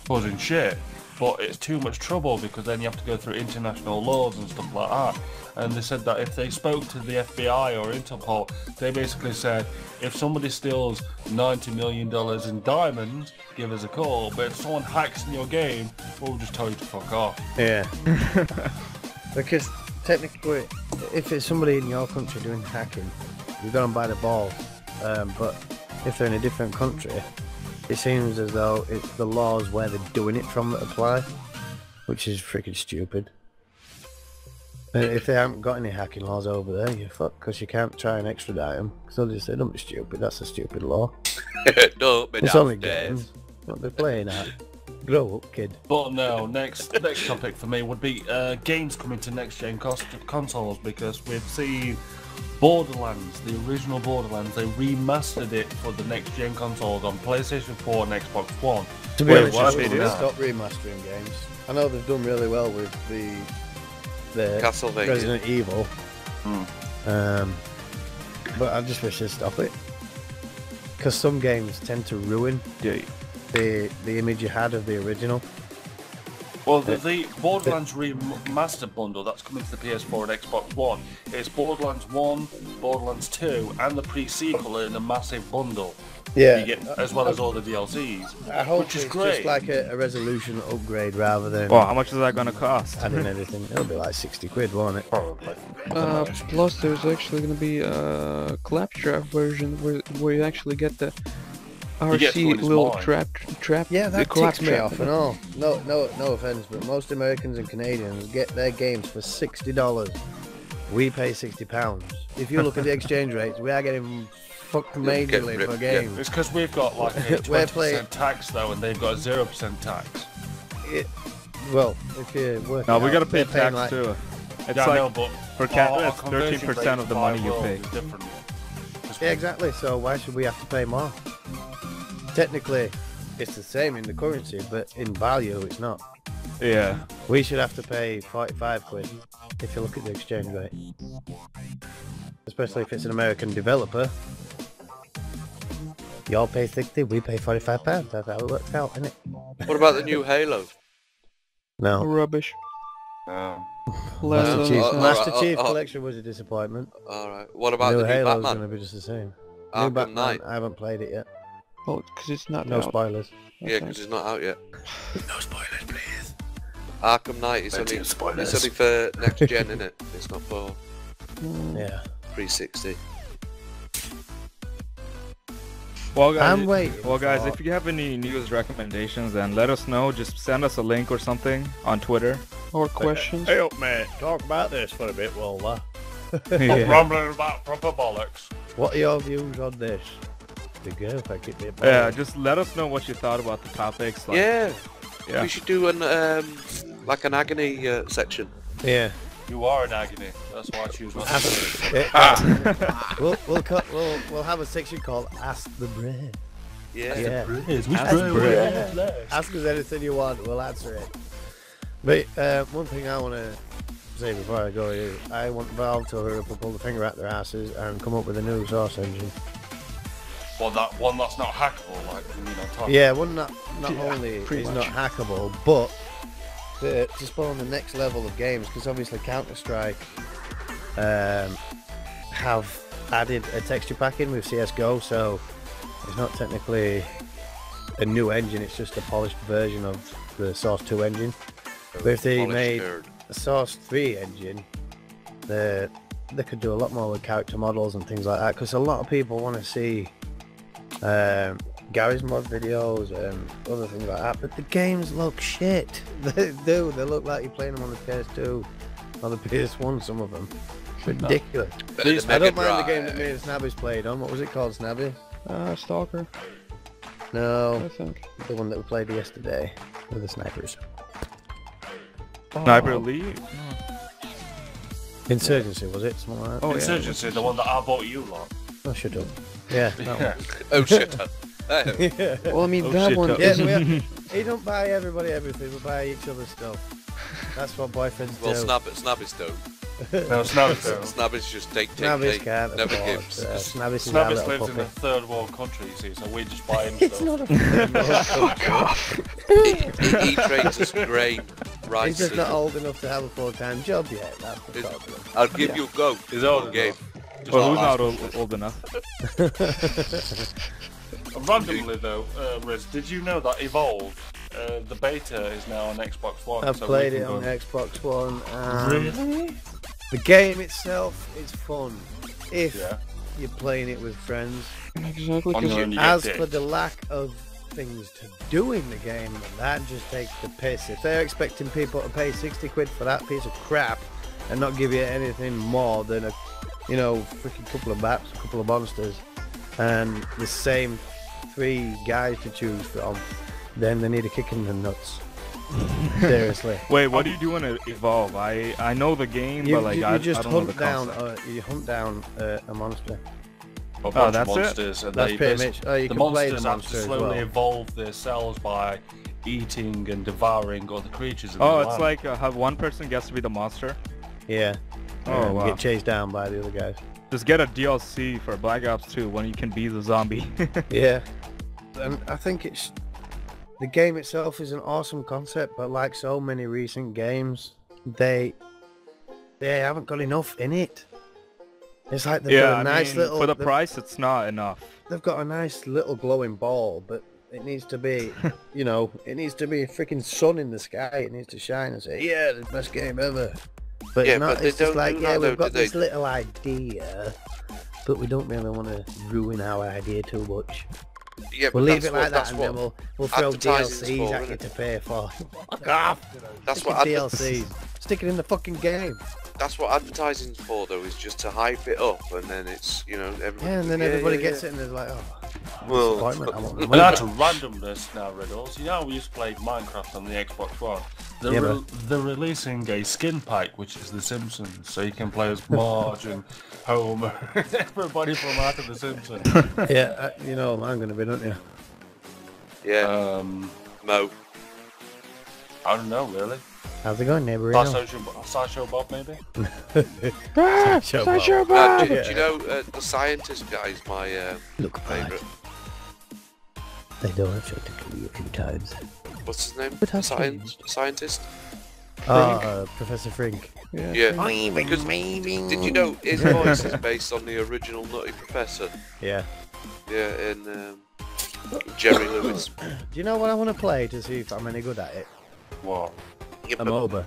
causing shit. But it's too much trouble because then you have to go through international laws and stuff like that. And they said that if they spoke to the FBI or Interpol, they basically said, if somebody steals $90 million in diamonds, give us a call. But if someone hacks in your game, we'll just tell you to fuck off. Yeah. Because technically, if it's somebody in your country doing hacking, you're going by the balls. But if they're in a different country, it seems as though it's the laws where they're doing it from that apply, which is freaking stupid. And if they haven't got any hacking laws over there, you're fucked, because you can't try and extradite them. Because they'll just say, don't be stupid, that's a stupid law. Don't be It's only downstairs. games. What they're playing at. Grow up, kid. But no, next topic for me would be games coming to next gen consoles, because we've seen Borderlands, the original Borderlands, they remastered it for the next gen consoles on PlayStation 4 and Xbox One. To be Wait, honest, what? I They should do? stop remastering games. I know they've done really well with the Castlevania. Resident Evil, Hmm. but I just wish they'd stop it. Because some games tend to ruin Yeah. the image you had of the original. Well, the Borderlands Remastered bundle that's coming to the PS4 and Xbox One is Borderlands 1, Borderlands 2, and the pre-sequel in a massive bundle. Yeah, You get, as well as all the DLCs. I hope which is it's great. just like a resolution upgrade rather than Well, how much is that gonna cost? adding everything. It'll be like 60 quid, won't it? Probably. Plus, there's actually gonna be a claptrap version where you actually get the You get RC someone's little mind. trap. Yeah, the that ticks me claptrap off in and it. all. No offense, but most Americans and Canadians get their games for $60. We pay £60. If you look at the exchange rates, we are getting fucked majorly ripped, for yeah. games. It's because we've got like a We're 20% playing- tax though, and they've got a 0% tax. Well, if you work No, it we out, gotta pay they're paying tax like, too. It's Yeah, I like know, but for Canada, our it's conversion 13% rate of the to money buy you world pay. is different. Yeah, exactly. So why should we have to pay more? Technically, it's the same in the currency, but in value, it's not. Yeah. We should have to pay 45 quid if you look at the exchange rate. especially if it's an American developer. Y'all pay 60, we pay £45. That's how it works out, isn't it? What about the new Halo? No. Rubbish. Um, Less Master than Chief, Oh, Master oh, Chief oh. Collection was a disappointment. Alright. What about New the new Halo's Batman? going to be just the same. Arkham New Batman, Knight. I haven't played it yet. Oh, because it's not No out. spoilers. Yeah, because it's not out yet. No spoilers, please. Arkham Knight is Plenty only, of spoilers. it's only for next gen, isn't it? It's not for Yeah. 360. Well, guys, I'm waiting. Well, guys, for- if you have any news recommendations, then let us know. Just send us a link or something on Twitter. Or questions. Hey up, mate. Talk about this for a bit, Walter. Yeah. Rumbling about proper bollocks. What are your views on this? The girl, if I get the Yeah, just let us know what you thought about the topics. Like, Yeah. yeah. We should do an like an agony section. Yeah. You are in agony. That's why I choose not to. We'll have a section called Ask the Bread. Yeah. Yeah. Which Ask bread. Ask us anything you want, we'll answer it. But one thing I want to say before I go is I want Valve to hurry up and pull the finger out their asses and come up with a new Source engine. Well, that one that's not hackable, like you mean on top. Yeah, one not Yeah, only pretty is much. not hackable, but to spawn the next level of games, because obviously Counter-Strike have added a texture pack in with CSGO, so it's not technically a new engine, it's just a polished version of the Source 2 engine. But if they Polished made nerd. a Source 3 engine, they could do a lot more with character models and things like that, because a lot of people want to see Gary's mod videos and other things like that, but the games look shit. They do. They look like you're playing them on the PS2 or the PS1, some of them. It's ridiculous. Better than I don't Mega mind the game that Drive. MrSNABIS played on. What was it called, Snabby? Stalker, No, I think. the one that we played yesterday with the snipers. Sniper Oh, Elite? Insurgency, was it? Something like that? Oh, yeah. Insurgency, the one that I bought you lot. Oh, shut up. Yeah, that Yeah. Oh shit. Hey. one. Yeah. Well, I mean, Oh, that shit, one up. Yeah, isn't... he don't buy everybody everything, we buy each other stuff. That's what boyfriends Well, do. Snabis don't. No, Snabis. Snabis just take, Snabis can't never afford, gives. Snabis is our Snabis little lives in a puppy. third world country, you see, so we just buy him It's stuff. not a He trades us grain, rice. He's just and- not old enough to have a full-time job yet. That's the problem. I'll give you a go. He's old One game. enough. Well, who's Just not old enough? Randomly though, Riz, did you know that Evolve, the beta is now on Xbox One? I've so played we it can on go- Xbox One. Really? The game itself is fun if Yeah. you're playing it with friends. Exactly, On 'cause your own, you get As dick. for the lack of things to do in the game, that just takes the piss. If they're expecting people to pay 60 quid for that piece of crap and not give you anything more than a, freaking couple of maps, a couple of monsters, and the same 3 guys to choose from, then they need a kick in the nuts. Seriously. Wait, what do you do in Evolve? I know the game, You, but like you I just don't know the hunt down, concept. you hunt down a monster. A bunch of that's it? monsters, and That's they pretty basi- much. Oh, you the can play the monsters have monster to as slowly well. evolve themselves by eating and devouring other creatures. In Oh, the it's land. like have one person gets to be the monster. Yeah. Oh, And wow. get chased down by the other guys. Just get a DLC for Black Ops 2 when you can be the zombie. Yeah. And I think the game itself is an awesome concept, but like so many recent games, they haven't got enough in it. It's like they've Yeah, got a nice little. for the price, it's not enough. They've got a nice little glowing ball, but it needs to be, it needs to be a freaking sun in the sky. It needs to shine and say, yeah, the best game ever. But Yeah, it's not. but they It's just don't like, do yeah, that, we've though, got do this they? little idea, but we don't really want to ruin our idea too much. Yeah, but We'll leave that's it what- like that, that's and what then we'll throw advertising's DLCs for, at you innit? to pay for. Fuck off! That's Stick what your adver- DLCs. Stick it in the fucking game. That's what advertising's for, though, is just to hype it up, and then it's, everybody. Yeah, and then everybody gets it, and they're like, oh, Well, disappointment. I want the And money. that's a randomness now, Riddles. You know how we used to play Minecraft on the Xbox One? They're Yeah, releasing a skin pack, which is The Simpsons, so you can play as Marge and Homer, everybody from after The Simpsons. Yeah, you know what I'm going to be, don't you? Yeah, Mo. I don't know, really. How's it going, neighbor? Sideshow Bob, maybe? Sideshow Bob. Do you know the scientist guy is my Look, favourite? They don't have to kill you a few times. What's his name? But how Scientist? Professor Frink. Yeah. Yeah. Because did you know his voice is based on the original Nutty Professor? Yeah. Yeah, in Jerry Lewis. Do you know what I want to play to see if I'm any good at it? What? A MOBA.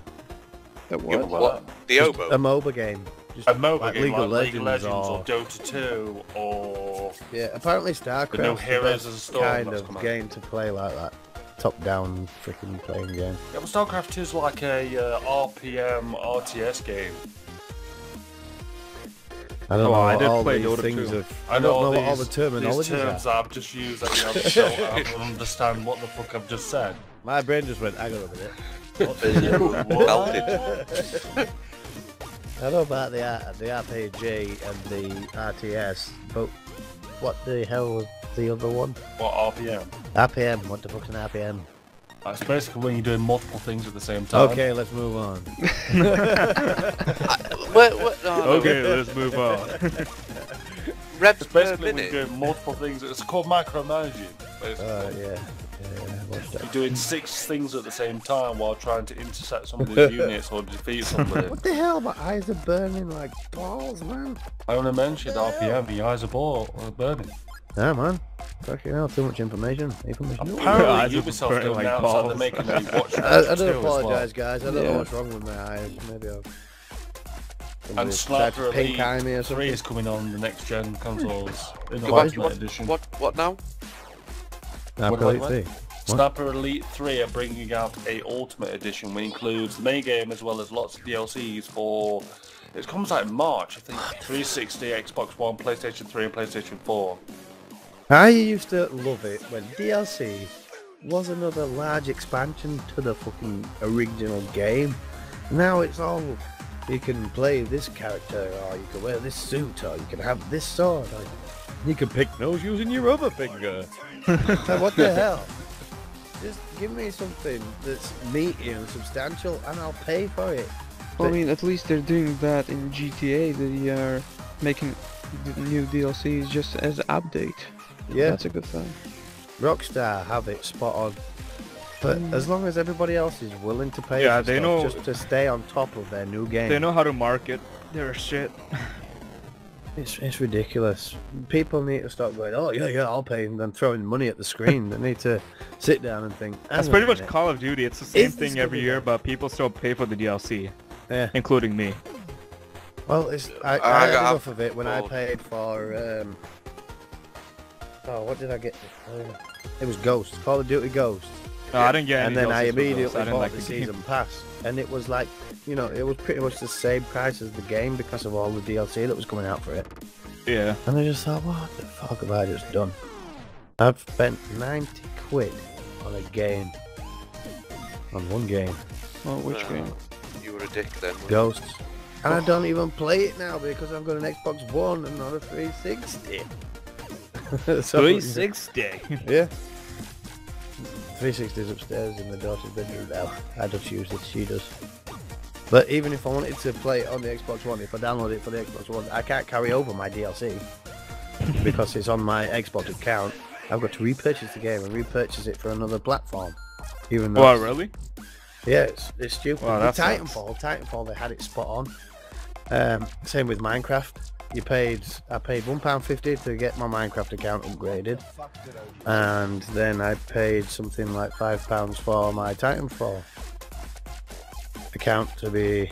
What? The oboe? A MOBA game. Just A MOBA like game League of like League of Legends Legends or... or Dota 2 or... Yeah, apparently StarCraft's No the Heroes best of the Storm kind that's of come out. game to play like that. Top-down freaking playing game. Yeah, but StarCraft 2 is like a RPM RTS game. I don't know I what did all play these Dota things 2. of... I don't know what all the terminologies These terms are. I've just used at the other show, I don't understand what the fuck I've just said. My brain just went, hang on a minute. Melted. I know about the RPG and the RTS, but what the hell was the other one? What, RPM? RPM, what the fuck's an RPM? It's basically when you're doing multiple things at the same time. Okay, let's move on. What? No, Okay, let's move on. Rev It's per basically when minute. you're doing multiple things. It's called micromanaging, basically. Yeah, what's that? You're doing 6 things at the same time while trying to intercept somebody's units or defeat somebody. What the hell? My eyes are burning like balls, man. I only mentioned RPM, your eyes are burning. Yeah, man. Fucking hell, too much information. Apparently Eyes are Ubisoft burning like announced that balls. they're making a watch I do too as apologise, guys. I don't know Yeah. what's wrong with my eyes. Maybe I've... And tried to Sniper pink eye Elite me or 3 something. is coming on the next gen consoles in the What- Ultimate Edition. What now? I've What? got it. Sniper Elite 3 are bringing out a Ultimate Edition which includes the main game as well as lots of DLCs for... It comes out in March, I think, 360, Xbox One, PlayStation 3 and PlayStation 4. I used to love it when DLC was another large expansion to the fucking original game. Now it's all, you can play this character, or you can wear this suit, or you can have this sword, or you can pick nose using your other finger. Like, what the hell? Just give me something that's meaty and substantial and I'll pay for it. Well, I mean, at least they're doing that in GTA. They are making the new DLCs just as an update. Yeah, That's a good thing. Rockstar have it spot on. But as long as everybody else is willing to pay Yeah, for they stuff know- just to stay on top of their new game. They know how to market their shit. It's ridiculous. People need to stop going, oh yeah, I'll pay, and then throwing money at the screen. They need to sit down and think. That's "Hang pretty on a much minute." Call of Duty. It's the same Is this thing every gonna be year, bad? but people still pay for the DLC, Yeah. including me. Well, I I had got enough of it when I bored. paid for. What did I get? It was Ghost, Call of Duty Ghost, No, I didn't get any and then I DLCs for those. immediately I didn't bought like the the game. season pass, and it was like, you know, it was pretty much the same price as the game because of all the DLC that was coming out for it. Yeah. And I just thought, what the fuck have I just done? I've spent 90 quid on a game. On one game. Oh, which game? You were a dick then. weren't you? Ghosts. And I don't even play it now because I've got an Xbox One and not a 360. So, 360. Yeah. 360 is upstairs in the daughter's bedroom now. I just use it, she does. But even if I wanted to play it on the Xbox One, if I download it for the Xbox One, I can't carry over my DLC because it's on my Xbox account. I've got to repurchase the game and repurchase it for another platform. Even though What, really? yeah, it's stupid. Wow, With that Titanfall, they had it spot on. Same with Minecraft. I paid £1.50 to get my Minecraft account upgraded, and then I paid something like £5 for my Titanfall account to be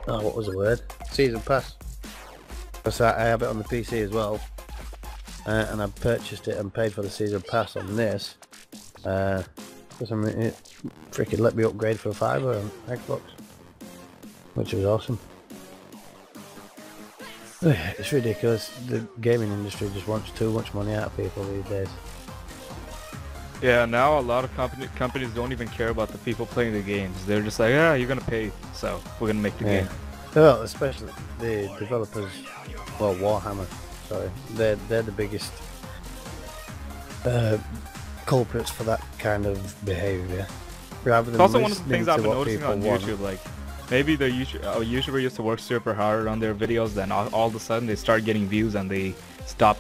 what was the word? Season pass. Because I have it on the PC as well, and I purchased it and paid for the season pass on this. Because I mean, it freaking let me upgrade for a £5 on Xbox, which was awesome. It's ridiculous. The gaming industry just wants too much money out of people these days. Yeah, now a lot of companies don't even care about the people playing the games. They're just like, yeah, you're gonna pay, so we're gonna make the game. Well, especially the developers. Well, Warhammer. Sorry, they're the biggest culprits for that kind of behaviour. rather than It's also one of the listening things to I've been what noticing people on want. YouTube, like maybe the YouTuber used to work super hard on their videos, then all of a sudden they start getting views and they stop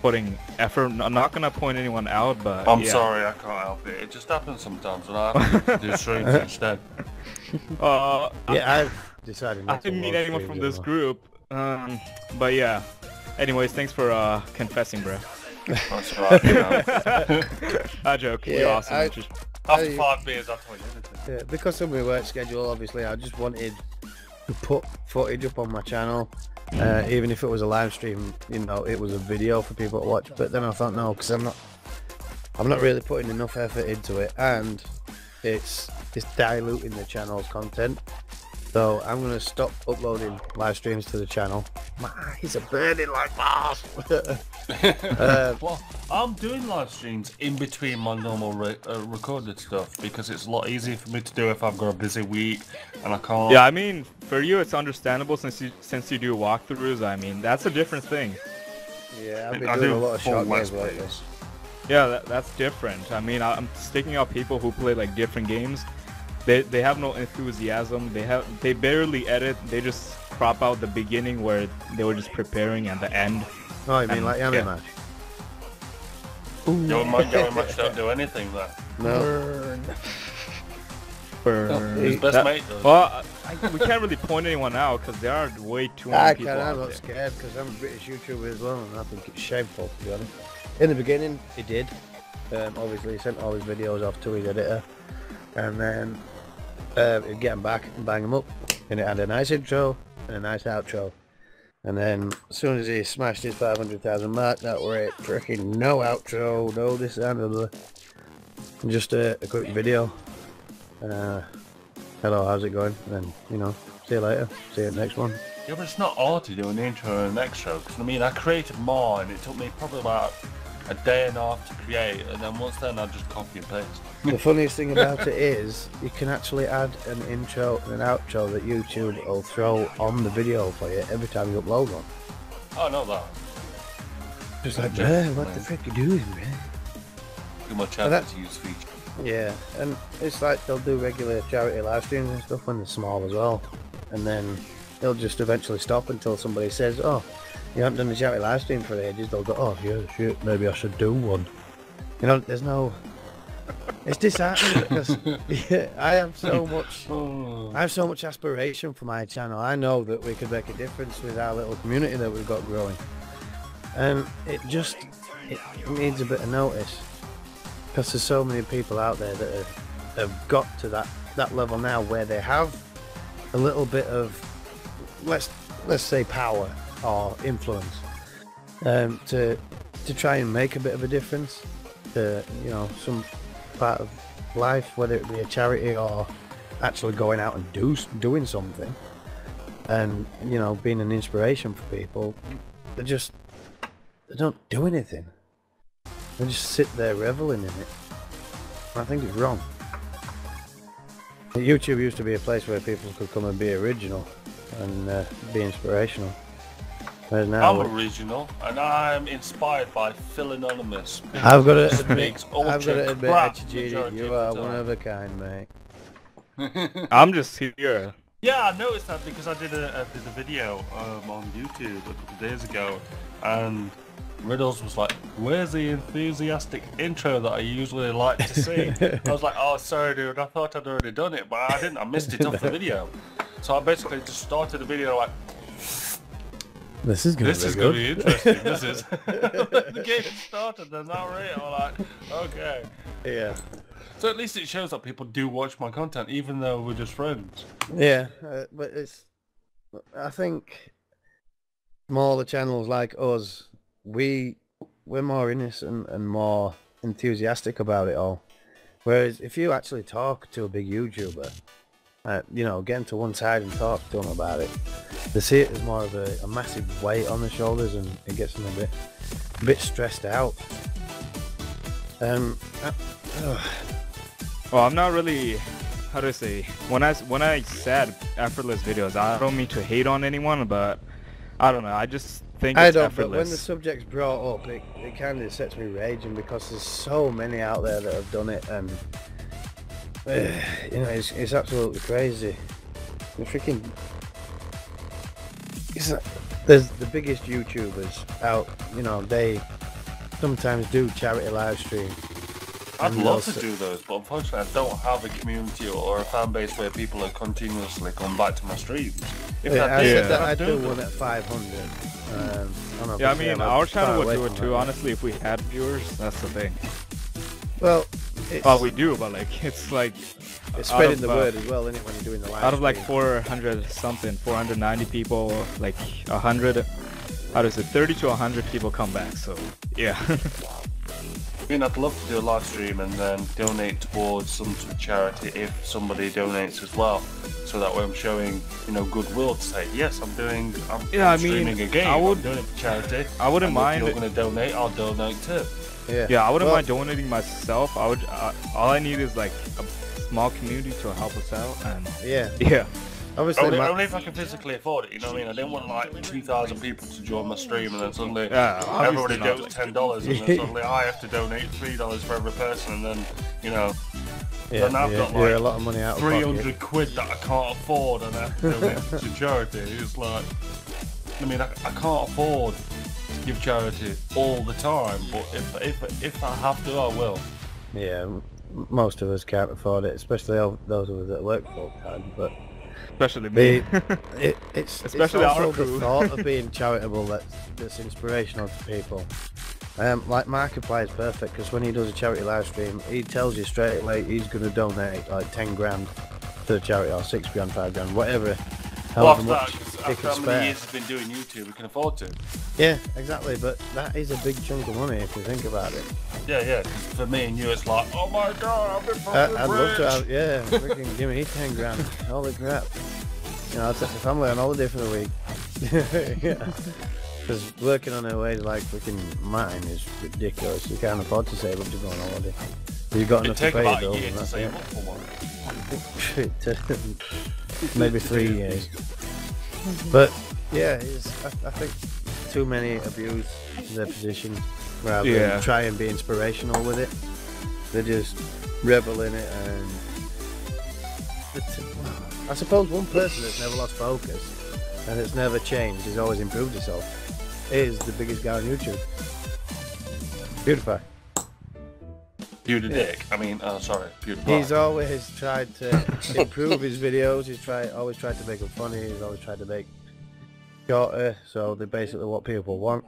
putting effort. I'm not gonna point anyone out, but I'm yeah. sorry, I can't help it. It just happens sometimes, and I have to do streams instead. Yeah, I've decided I not to didn't meet watch anyone from streams this anymore. group. But yeah. Anyways, thanks for confessing, bro. That's alright, you know. I joke. Yeah, You're awesome. After 5 beers, I'll tell you anything. Yeah, because of my work schedule, obviously, I just wanted to put footage up on my channel. Even if it was a live stream, you know, it was a video for people to watch. But then I thought, no, because I'm not really putting enough effort into it, and it's diluting the channel's content. So I'm gonna stop uploading live streams to the channel. My eyes are burning like bars. Well, I'm doing live streams in between my normal recorded stuff because it's a lot easier for me to do if I've got a busy week and I can't. Yeah, I mean, for you it's understandable since you do walkthroughs. I mean, that's a different thing. Yeah, I've been I doing do a lot of full short let's games like plays. this. Yeah, that's different. I mean, I'm sticking out people who play like different games. They have no enthusiasm. They barely edit. They just crop out the beginning where they were just preparing and the end. Oh, you mean And, like yeah. anime? Your game match don't do anything there. No. His best That- mate does. Well, we can't really point anyone out because there are way too I many can, people I'm out not there. scared because I'm a British YouTuber as well, and I think it's shameful, to be honest. In the beginning, he did. Obviously, he sent all his videos off to his editor, and then he'd get them back and bang them up, and it had a nice intro and a nice outro. And then, as soon as he smashed his 500,000 mark, that were it. Freaking no outro, no this and other. Just a quick video. Hello, how's it going? And then, you know, see you later. See you at the next one. Yeah, but it's not hard to do an intro and an extra. Because I mean, I created mine. It took me probably about a day and a half to create, and then once then I just copy and paste. The funniest thing about it is you can actually add an intro and an outro that YouTube will throw on the video for you every time you upload one. Oh, not that. Just like, Yeah, bruh, what the frick you doing, man? Too much But effort to use feature. Yeah, and it's like they'll do regular charity live streams and stuff when they're small as well, and then they'll just eventually stop until somebody says, oh, you haven't done a charity live stream for ages. They'll go, oh yeah, shit, maybe I should do one. You know, there's no... It's disheartening because yeah, I have so much aspiration for my channel. I know that we could make a difference with our little community that we've got growing, and it needs a bit of notice because there's so many people out there that have got to that level now where they have a little bit of let's say power or influence to try and make a bit of a difference to, you know, some part of life, whether it be a charity or actually going out and doing something, and, you know, being an inspiration for people. They don't do anything. They just sit there reveling in it. I think it's wrong. YouTube used to be a place where people could come and be original and be inspirational. Whereas now I'm original, and I'm inspired by Phil Anonymous. I've got to Just admit, makes ultra HGD, crap majority you of are the one time. of a kind, mate. I'm just here. Yeah, I noticed that because I did a video on YouTube a couple of days ago, and Riddles was like, where's the enthusiastic intro that I usually like to see? I was like, oh, sorry dude, I thought I'd already done it, but I didn't, I missed it off the video. So I basically just started the video like, This is gonna this be is good. going to be interesting, this is. The game started, and now we're here, I'm like, okay. Yeah. So at least it shows that people do watch my content, even though we're just friends. Yeah, but I think smaller channels like us, we're more innocent and more enthusiastic about it all. Whereas if you actually talk to a big YouTuber, you know, get them to one side and talk to them about it, they see it as more of a massive weight on the shoulders, and it gets them a bit stressed out. Well, I'm not really, how do I say, when I said effortless videos, I don't mean to hate on anyone, but I don't know, I just think I it's don't, effortless. but when the subject's brought up, it kind of sets me raging because there's so many out there that have done it, and You know, it's absolutely crazy. The freaking... There's the biggest YouTubers out, you know, they sometimes do charity live stream. I'd love to do those, but unfortunately I don't have a community or a fan base where people are continuously coming back to my streams. If Yeah, I I did, said that I'd do them. one at 500. Yeah, I mean, our channel would do it from too, that. honestly, if we had viewers. That's the thing. Well, it's, Well, we do, but like, it's like... it's out spreading of, the word as well, isn't it, when you're doing the live Out of like stream? 400 something, 490 people, like 100, how does it, 30 to 100 people come back, so yeah. I mean, I'd love to do a live stream and then donate towards some sort of charity if somebody donates as well. So that way I'm showing, you know, goodwill to say, yes, I'm Yeah, I streaming mean, a game, I would- I'm doing it for charity. I wouldn't and mind if it. you're going to donate, I'll donate too. Yeah, I wouldn't Well, mind donating myself. I would, all I need is like a small community to help us out, and Yeah, yeah. obviously, Only if I can physically afford it, you know what I mean? I didn't want like 2,000 people to join my stream and then suddenly Yeah, everybody obviously does $10 and then suddenly I have to donate $3 for every person and then, you know, yeah, then I've got you're like a lot of money out of 300 quid that I can't afford and I have to donate to charity. It's like, I mean, I can't afford to give charity all the time, but if I have to, I will. Yeah, most of us can't afford it, especially those of us that work full time. But Especially me. it's Especially also our crew. the thought of being charitable that's inspirational to people. Like Markiplier is perfect because when he does a charity live stream, he tells you straight away he's going to donate like 10 grand to the charity or 6 grand, 5 grand, whatever. Well, However much he after can how many spare. years he's been doing YouTube, we can afford to. Yeah, exactly. But that is a big chunk of money if you think about it. Yeah, 'cause for me and you, it's like, oh my god, I've been fucking I'd love to rich. have, yeah, freaking give me 10 grand. Holy crap. You know, I'll take the family on holiday for the week. Yeah. Because working on a wage like freaking mine is ridiculous. You can't afford to save up to go on holiday. You've got It'd enough to take pay about your a bills year and to that's save it. up for one. Maybe 3 years. But yeah, I think too many abuse their position rather than try and be inspirational with it. They just revel in it, and I suppose one person that's never lost focus and that's never changed, has always improved himself, is the biggest guy on YouTube. PewDiePie. Dick. I mean, sorry, PewDiePie. He's always tried to improve his videos. He's always tried to make them funny. He's always tried to make shorter, so they're basically what people want.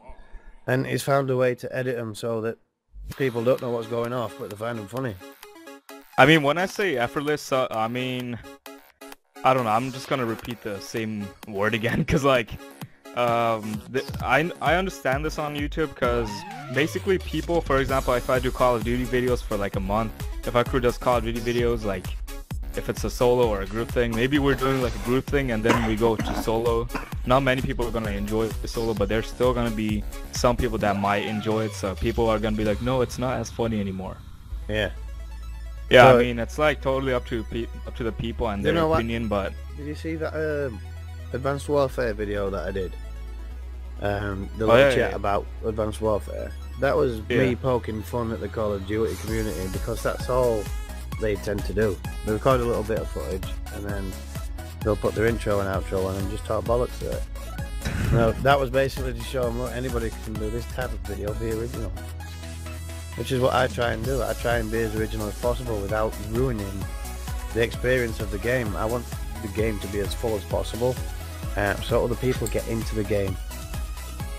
And he's found a way to edit them so that people don't know what's going off, but they find them funny. I mean, when I say effortless, I mean, I don't know. I'm just gonna repeat the same word again, because like, I understand this on YouTube, because basically people, for example, if I do Call of Duty videos for like a month, if our crew does Call of Duty videos, like if it's a solo or a group thing, maybe we're doing like a group thing and then we go to solo. Not many people are gonna enjoy the solo, but there's still gonna be some people that might enjoy it, so people are gonna be like, no, it's not as funny anymore. Yeah. Yeah, So- I mean, it's like totally up to the people and You their know what? opinion, but Did you see that Advanced Warfare video that I did? The little yeah, chat yeah. about Advanced Warfare. That was Yeah. me poking fun at the Call of Duty community, because that's all they tend to do. They record a little bit of footage and then they'll put their intro and outro on and just talk bollocks to it. No, that was basically to show them, look, anybody can do this type of video, be original. Which is what I try and do. I try and be as original as possible without ruining the experience of the game. I want the game to be as full as possible, so other people get into the game.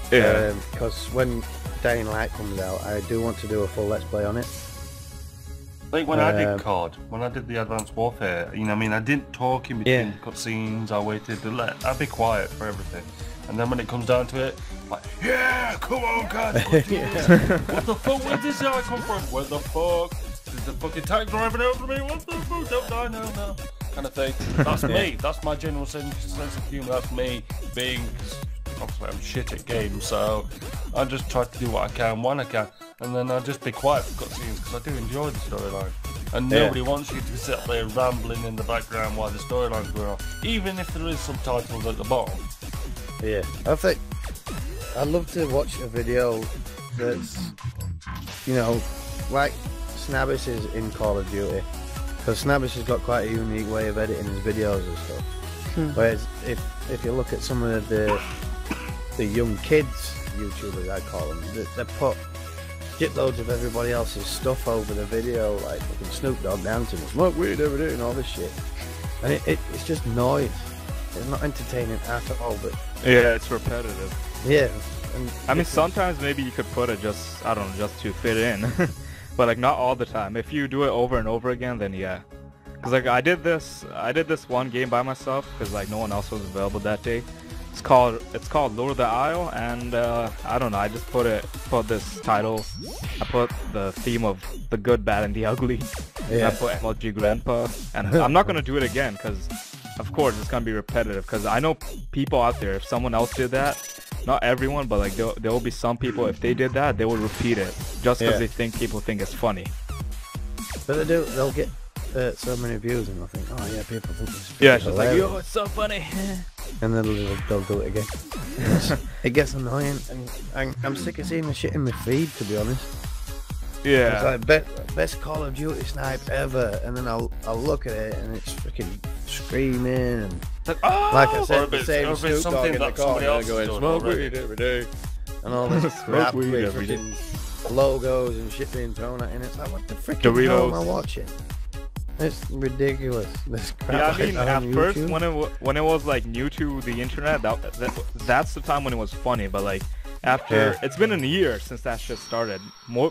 yeah. Because when Dying Light comes out, I do want to do a full Let's Play on it. Like when I did COD, when I did the Advanced Warfare, you know what I mean, I didn't talk in between Yeah. cutscenes, I waited to I'd be quiet for everything. And then when it comes down to it, like, yeah, come on guys, what the fuck, where did this guy come from? Where the fuck? Is the fucking tank driving over me? What the fuck? Don't die now, no. Kind of thing. That's me, that's my general sense of humour, that's me being, obviously I'm shit at games, so I just try to do what I can when I can. And then I'll just be quiet for cutscenes because I do enjoy the storyline. And nobody wants you to sit there rambling in the background while the storyline's going on, even if there is subtitles at the bottom. Yeah, I think I'd love to watch a video that's, you know, like MrSNABIS is in Call of Duty. Because SNABIS has got quite a unique way of editing his videos and stuff. Whereas if you look at some of the young kids YouTubers, I call them, they put shitloads of everybody else's stuff over the video, like fucking Snoop Dogg dancing, smoke weed every day and all this shit. And it's just noise. It's not entertaining at all, but... Yeah, it's repetitive. Yeah. I mean, sometimes maybe you could put it just, I don't know, just to fit in. But like not all the time. If you do it over and over again, then yeah. Cause like I did this one game by myself because like no one else was available that day. It's called Lord of the Isle, and I don't know. I just put this title. I put the theme of the good, bad, and the ugly. Yeah. And I put MLG Grandpa, and I'm not gonna do it again because, of course, it's gonna be repetitive. Because I know people out there. If someone else did that, not everyone, but like there will be some people. If they did that, they will repeat it just because they think people think it's funny. But they'll get so many views, and they'll think, oh yeah, people think this is it's just like, yo, it's so funny. And then they'll do it again. It gets annoying, and I'm sick of seeing the shit in my feed, to be honest. Yeah. It's like best Call of Duty snipe ever, and then I'll look at it and it's freaking screaming and like I said, the same Snoop Dogg in the corner going smoke weed every day, and all this crap with freaking logos and shit being thrown at it. And it's like, what the freaking hell am I watching? It's ridiculous. This crap. Yeah, I mean, at first when it was like new to the internet, that's the time when it was funny. But like after, it's been a year since that shit started.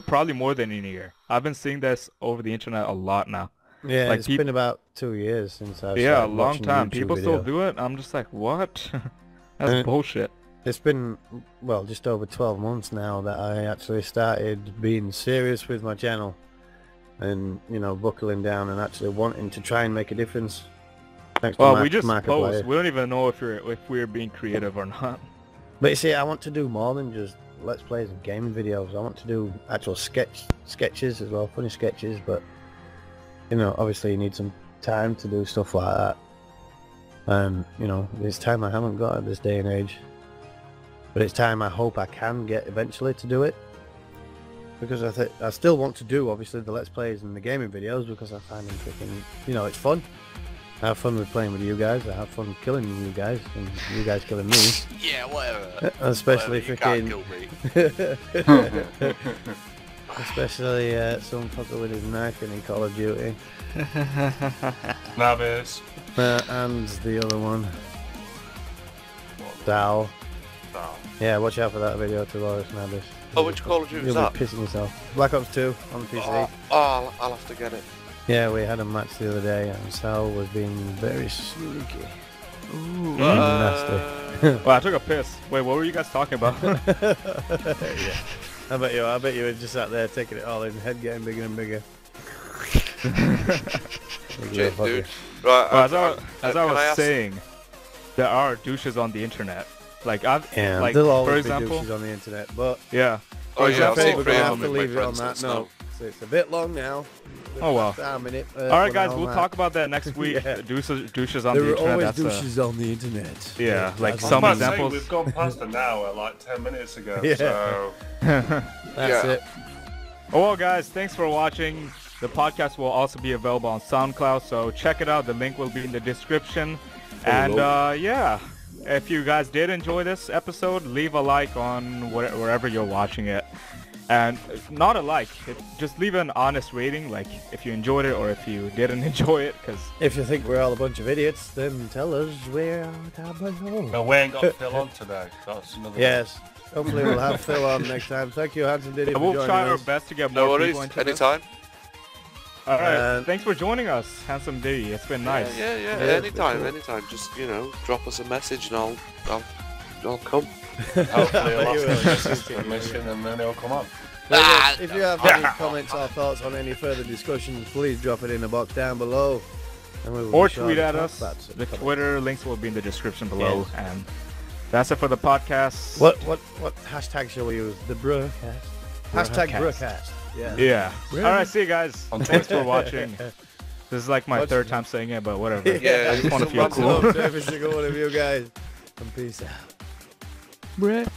Probably more than a year. I've been seeing this over the internet a lot now. Yeah, like it's been about 2 years since I've a long time. People still do it. I'm just like, what? That's bullshit. It's been, well, just over 12 months now that I actually started being serious with my channel. And, you know, buckling down and actually wanting to try and make a difference. Thanks to we just post. We don't even know if we're being creative or not. But you see, I want to do more than just Let's Plays and gaming videos. I want to do actual sketches as well, funny sketches. But, you know, obviously you need some time to do stuff like that. And, you know, it's time I haven't got at this day and age. But it's time I hope I can get eventually to do it. Because I still want to do, obviously, the Let's Plays and the gaming videos because I find them freaking, you know, it's fun. I have fun with playing with you guys. I have fun killing you guys and you guys killing me. Yeah, whatever. Especially freaking... Especially some fucker with his knife in Call of Duty. Navis. And the other one. Dal. Yeah, watch out for that video to MrSNABIS. Oh, which Call of Duty is that? You'll be pissing yourself. Black Ops 2 on the PC. Oh, I'll have to get it. Yeah, we had a match the other day and Sal was being very sneaky. Ooh. Nasty. Well, I took a piss. Wait, what were you guys talking about? Yeah. I bet you were just out there taking it all in, head getting bigger and bigger. Shit, dude. Right, well, as I was saying, there are douches on the internet. Like there'll always for example, be douches on the internet, but for example, we're gonna have to leave it on that note. So it's a bit long now. Oh well. All right, guys, we'll talk about that next week. Douches on the internet. There are always douches on the internet. Yeah, like some examples. We've gone past an hour like 10 minutes ago. Yeah. So that's it. Oh well, guys, thanks for watching. The podcast will also be available on SoundCloud, so check it out. The link will be in the description. And yeah. If you guys did enjoy this episode, leave a like on wherever you're watching it. And not a like, just leave an honest rating, like if you enjoyed it or if you didn't enjoy it, because... If you think we're all a bunch of idiots, then tell us we're down below. No, we ain't got Phil on today. That's another Yes, hopefully we'll have Phil on next time. Thank you, Hanson Diddy, for joining us. We'll try our best to get more people into this. Anytime. Alright, thanks for joining us, Handsome Diddy. It's been nice. Yeah, anytime. Just, you know, drop us a message and I'll come. Hopefully I'll ask the mission and then it'll come up. If you have any comments or thoughts on any further discussions, please drop it in the box down below. And we will or tweet at us. The Twitter links will be in the description below. Yeah. And that's it for the podcast. What hashtag shall we use? The Bruhcast. Hashtag Bruhcast. Yeah. Alright, see you guys. Thanks for watching. This is like my third time saying it, but whatever. Yeah, I just want to feel cool. To every single one of you guys. And peace out. Bruh.